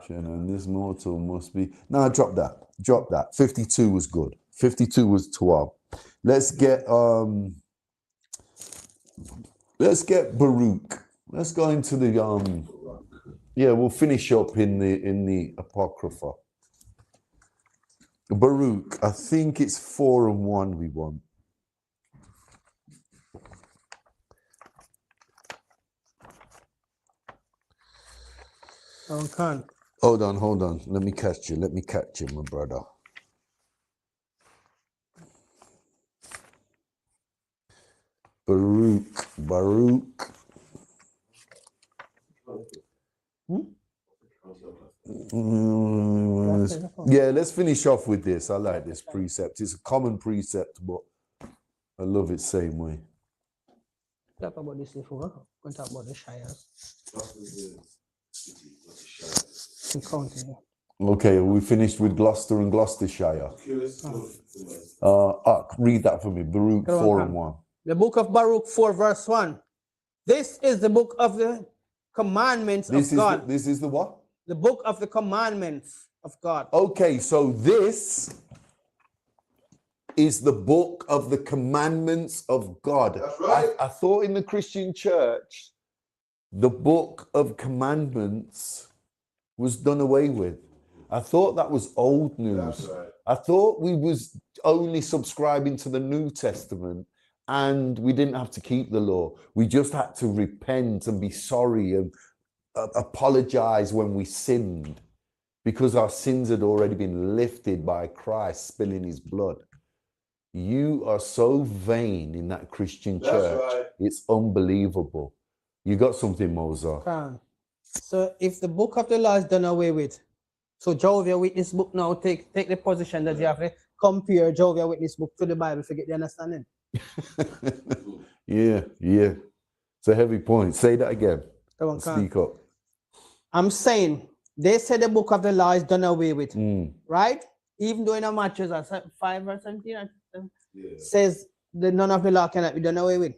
And this mortal must be. No, drop that. 52 was good. 52 was 12. Let's get Let's get Baruch. Let's go into the yeah, we'll finish up in the Apocrypha. Baruch, I think it's 4 and 1 we want. Okay. Hold on. Let me catch you, my brother. Baruch. Yeah, let's finish off with this. I like this precept. It's a common precept, but I love it same way. Talk about this before. We'll talk about the Shires. Okay, we finished with Gloucester and Gloucestershire. Read that for me. Baruch 4 and 1. The book of Baruch 4 verse 1. This is the book of the commandments of God. This is the what? The book of the commandments of God. Okay, so this is the book of the commandments of God. That's right. I thought in the Christian church, the book of commandments was done away with. I thought that was old news. That's right. I thought we was only subscribing to the New Testament and we didn't have to keep the law. We just had to repent and be sorry and apologize when we sinned because our sins had already been lifted by Christ spilling his blood. You are so vain in that Christian church. Right. It's unbelievable. You got something, Moses. So if the book of the law is done away with, so Jehovah's Witness book now take the position that you have to compare Jehovah's Witness book to the Bible to get the understanding. Yeah. It's a heavy point. Say that again. Come on, Speak up. I'm saying they said the book of the law is done away with, right? Even though in a Matthew 5 verse 17 says that none of the law cannot be done away with.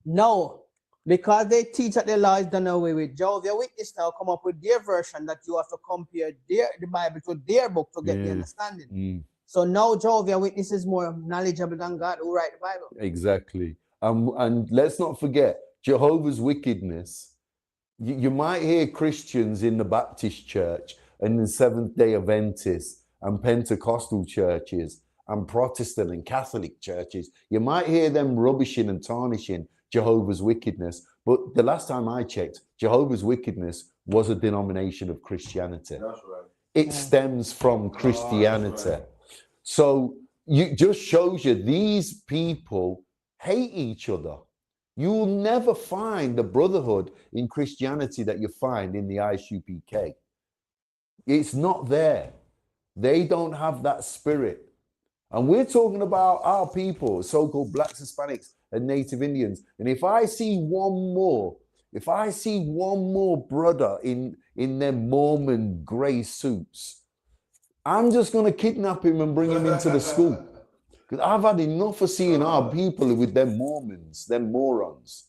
No, because they teach that the law is done away with, Jehovah's Witness now come up with their version that you have to compare the Bible to their book to get the understanding. So now Jehovah's Witness is more knowledgeable than God who write the Bible. Exactly. And let's not forget Jehovah's wickedness. You might hear Christians in the Baptist church and the Seventh-day Adventists and Pentecostal churches and Protestant and Catholic churches. You might hear them rubbishing and tarnishing Jehovah's wickedness. But the last time I checked, Jehovah's wickedness was a denomination of Christianity. That's right. It stems from Christianity. Right. So it just shows you these people hate each other. You will never find the brotherhood in Christianity that you find in the ISUPK. It's not there. They don't have that spirit. And we're talking about our people, so-called blacks, Hispanics, and Native Indians. And if I see one more brother in them Mormon gray suits, I'm just going to kidnap him and bring him into the school. Because I've had enough of seeing our people with them Mormons, them morons.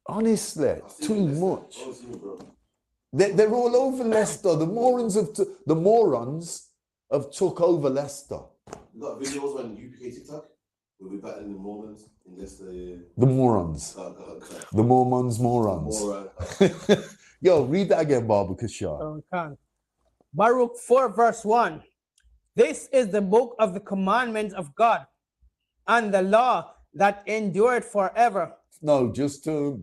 Honestly, too much. They're all over Leicester. The morons have took over Leicester. You got videos on UPK TikTok? We'll be battling the Mormons in Leicester. The morons. The morons. Yo, read that again, Barbara Kashar. Baruch 4 verse 1. This is the book of the commandments of God and the law that endured forever. No, just till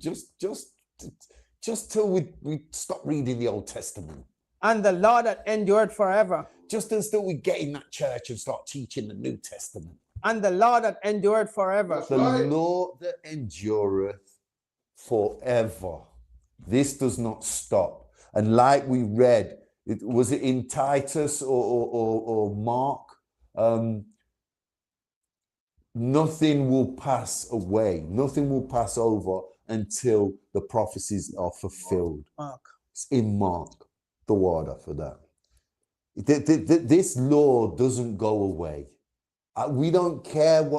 we stop reading the Old Testament. And the law that endured forever. Just until we get in that church and start teaching the New Testament. And the law that endured forever. The law that endureth forever. This does not stop. And like we read, was it in Titus or Mark? Nothing will pass away. Nothing will pass over until the prophecies are fulfilled. Mark. It's in Mark, the water for that. This law doesn't go away. We don't care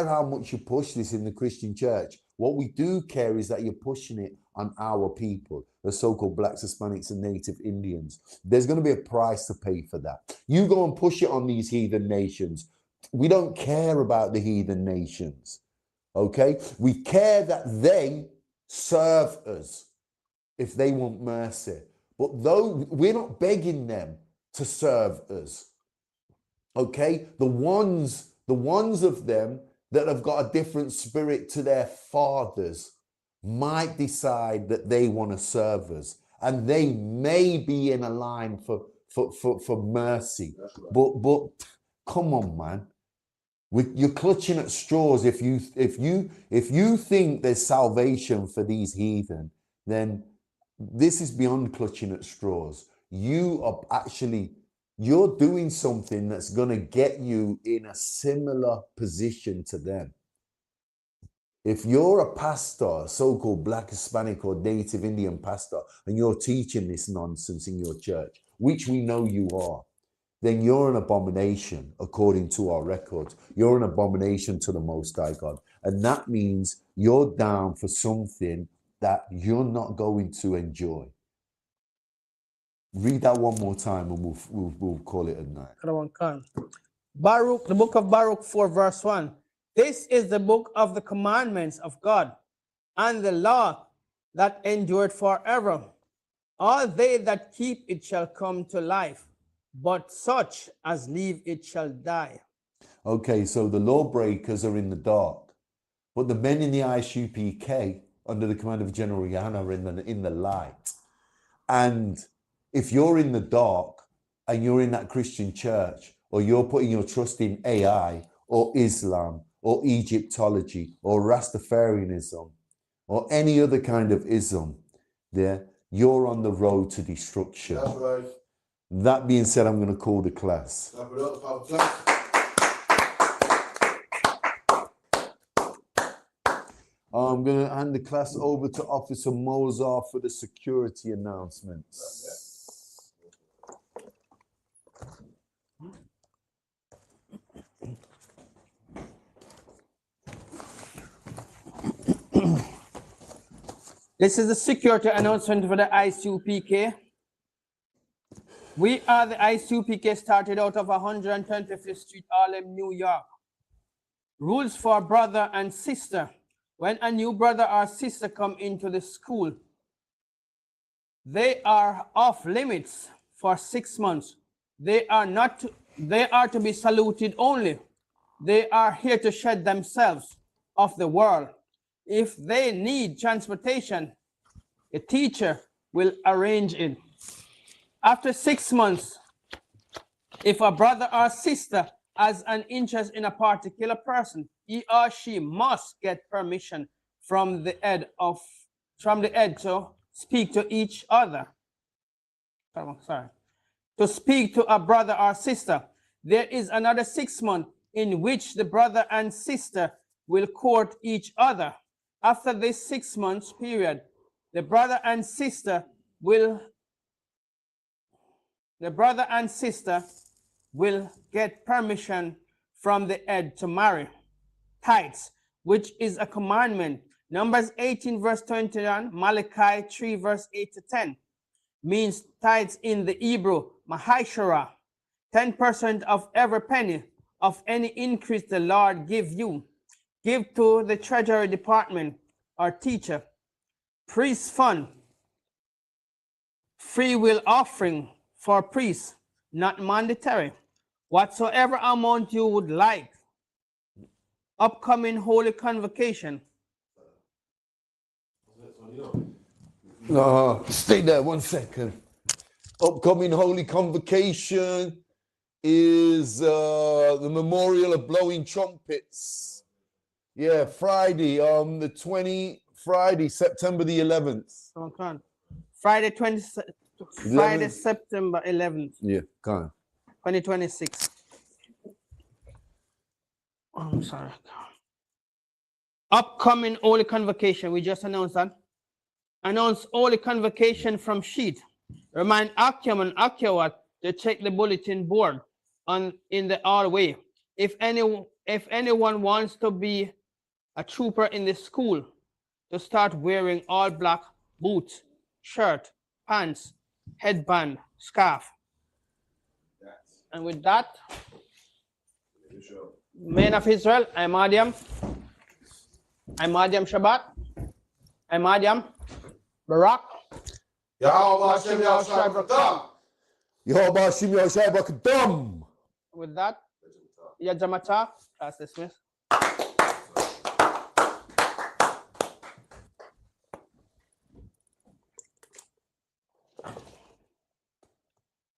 how much you push this in the Christian church. What we do care is that you're pushing it on our people, the so-called blacks, Hispanics, and Native Indians. There's going to be a price to pay for that. You go and push it on these heathen nations. We don't care about the heathen nations. Okay? We care that they serve us if they want mercy. But though we're not begging them to serve us. Okay? The ones of them that have got a different spirit to their fathers might decide that they want to serve us. And they may be in a line for mercy. Right. But come on, man. You're clutching at straws. If you think there's salvation for these heathen, then this is beyond clutching at straws. You're doing something that's going to get you in a similar position to them. If you're a pastor, a so-called Black, Hispanic, or Native Indian pastor, and you're teaching this nonsense in your church, which we know you are, then you're an abomination according to our records. You're an abomination to the Most High God. And that means you're down for something that you're not going to enjoy. Read that one more time and we'll call it a night. Baruch, the book of Baruch 4 verse 1. This is the book of the commandments of God and the law that endured forever. All they that keep it shall come to life, but such as leave it shall die. Okay, so the lawbreakers are in the dark, but the men in the ISUPK under the command of General Yana are in the light. And if you're in the dark and you're in that Christian church, or you're putting your trust in AI or Islam or Egyptology or Rastafarianism or any other kind of ism, you're on the road to destruction. That's right. That being said, I'm going to call the class. I'm going to hand the class over to Officer Mozart for the security announcements. This is the security announcement for the ISUPK. We are the ISUPK, started out of 125th Street, Harlem, New York. Rules for brother and sister. When a new brother or sister come into the school, they are off limits for 6 months. They are to be saluted only. They are here to shed themselves of the world. If they need transportation, a teacher will arrange it. After 6 months, if a brother or sister has an interest in a particular person, he or she must get permission from the head to speak to each other. To speak to a brother or sister. There is another 6 months in which the brother and sister will court each other. After this 6 months period, the brother and sister will get permission from the head to marry. Tithes, which is a commandment. Numbers 18 verse 21, Malachi 3 verse 8 to 10, means tithes in the Hebrew, mahashara, 10% of every penny of any increase the Lord give you. Give to the treasury department or teacher. Priest fund, free will offering for priests, not mandatory. Whatsoever amount you would like. Upcoming holy convocation. Stay there 1 second. Upcoming holy convocation is the memorial of blowing trumpets. Yeah, Friday, September the 11th. Friday, September 11th. Yeah, come on. 2026. I'm sorry. Upcoming holy convocation. We just announced that. Announce holy convocation from sheet. Remind Akim and Akiwat to check the bulletin board in the hallway. If anyone wants to be a trooper in the school, to start wearing all black boots, shirt, pants, headband, scarf. And with that, men of Israel, I'm Adiam. I'm Adiam Shabbat. I'm Adiam Barak. Yahweh Hashem Yahushai Barakam. Yahweh Hashem Yahushai Barakam. With that, Yajamata, class dismissed.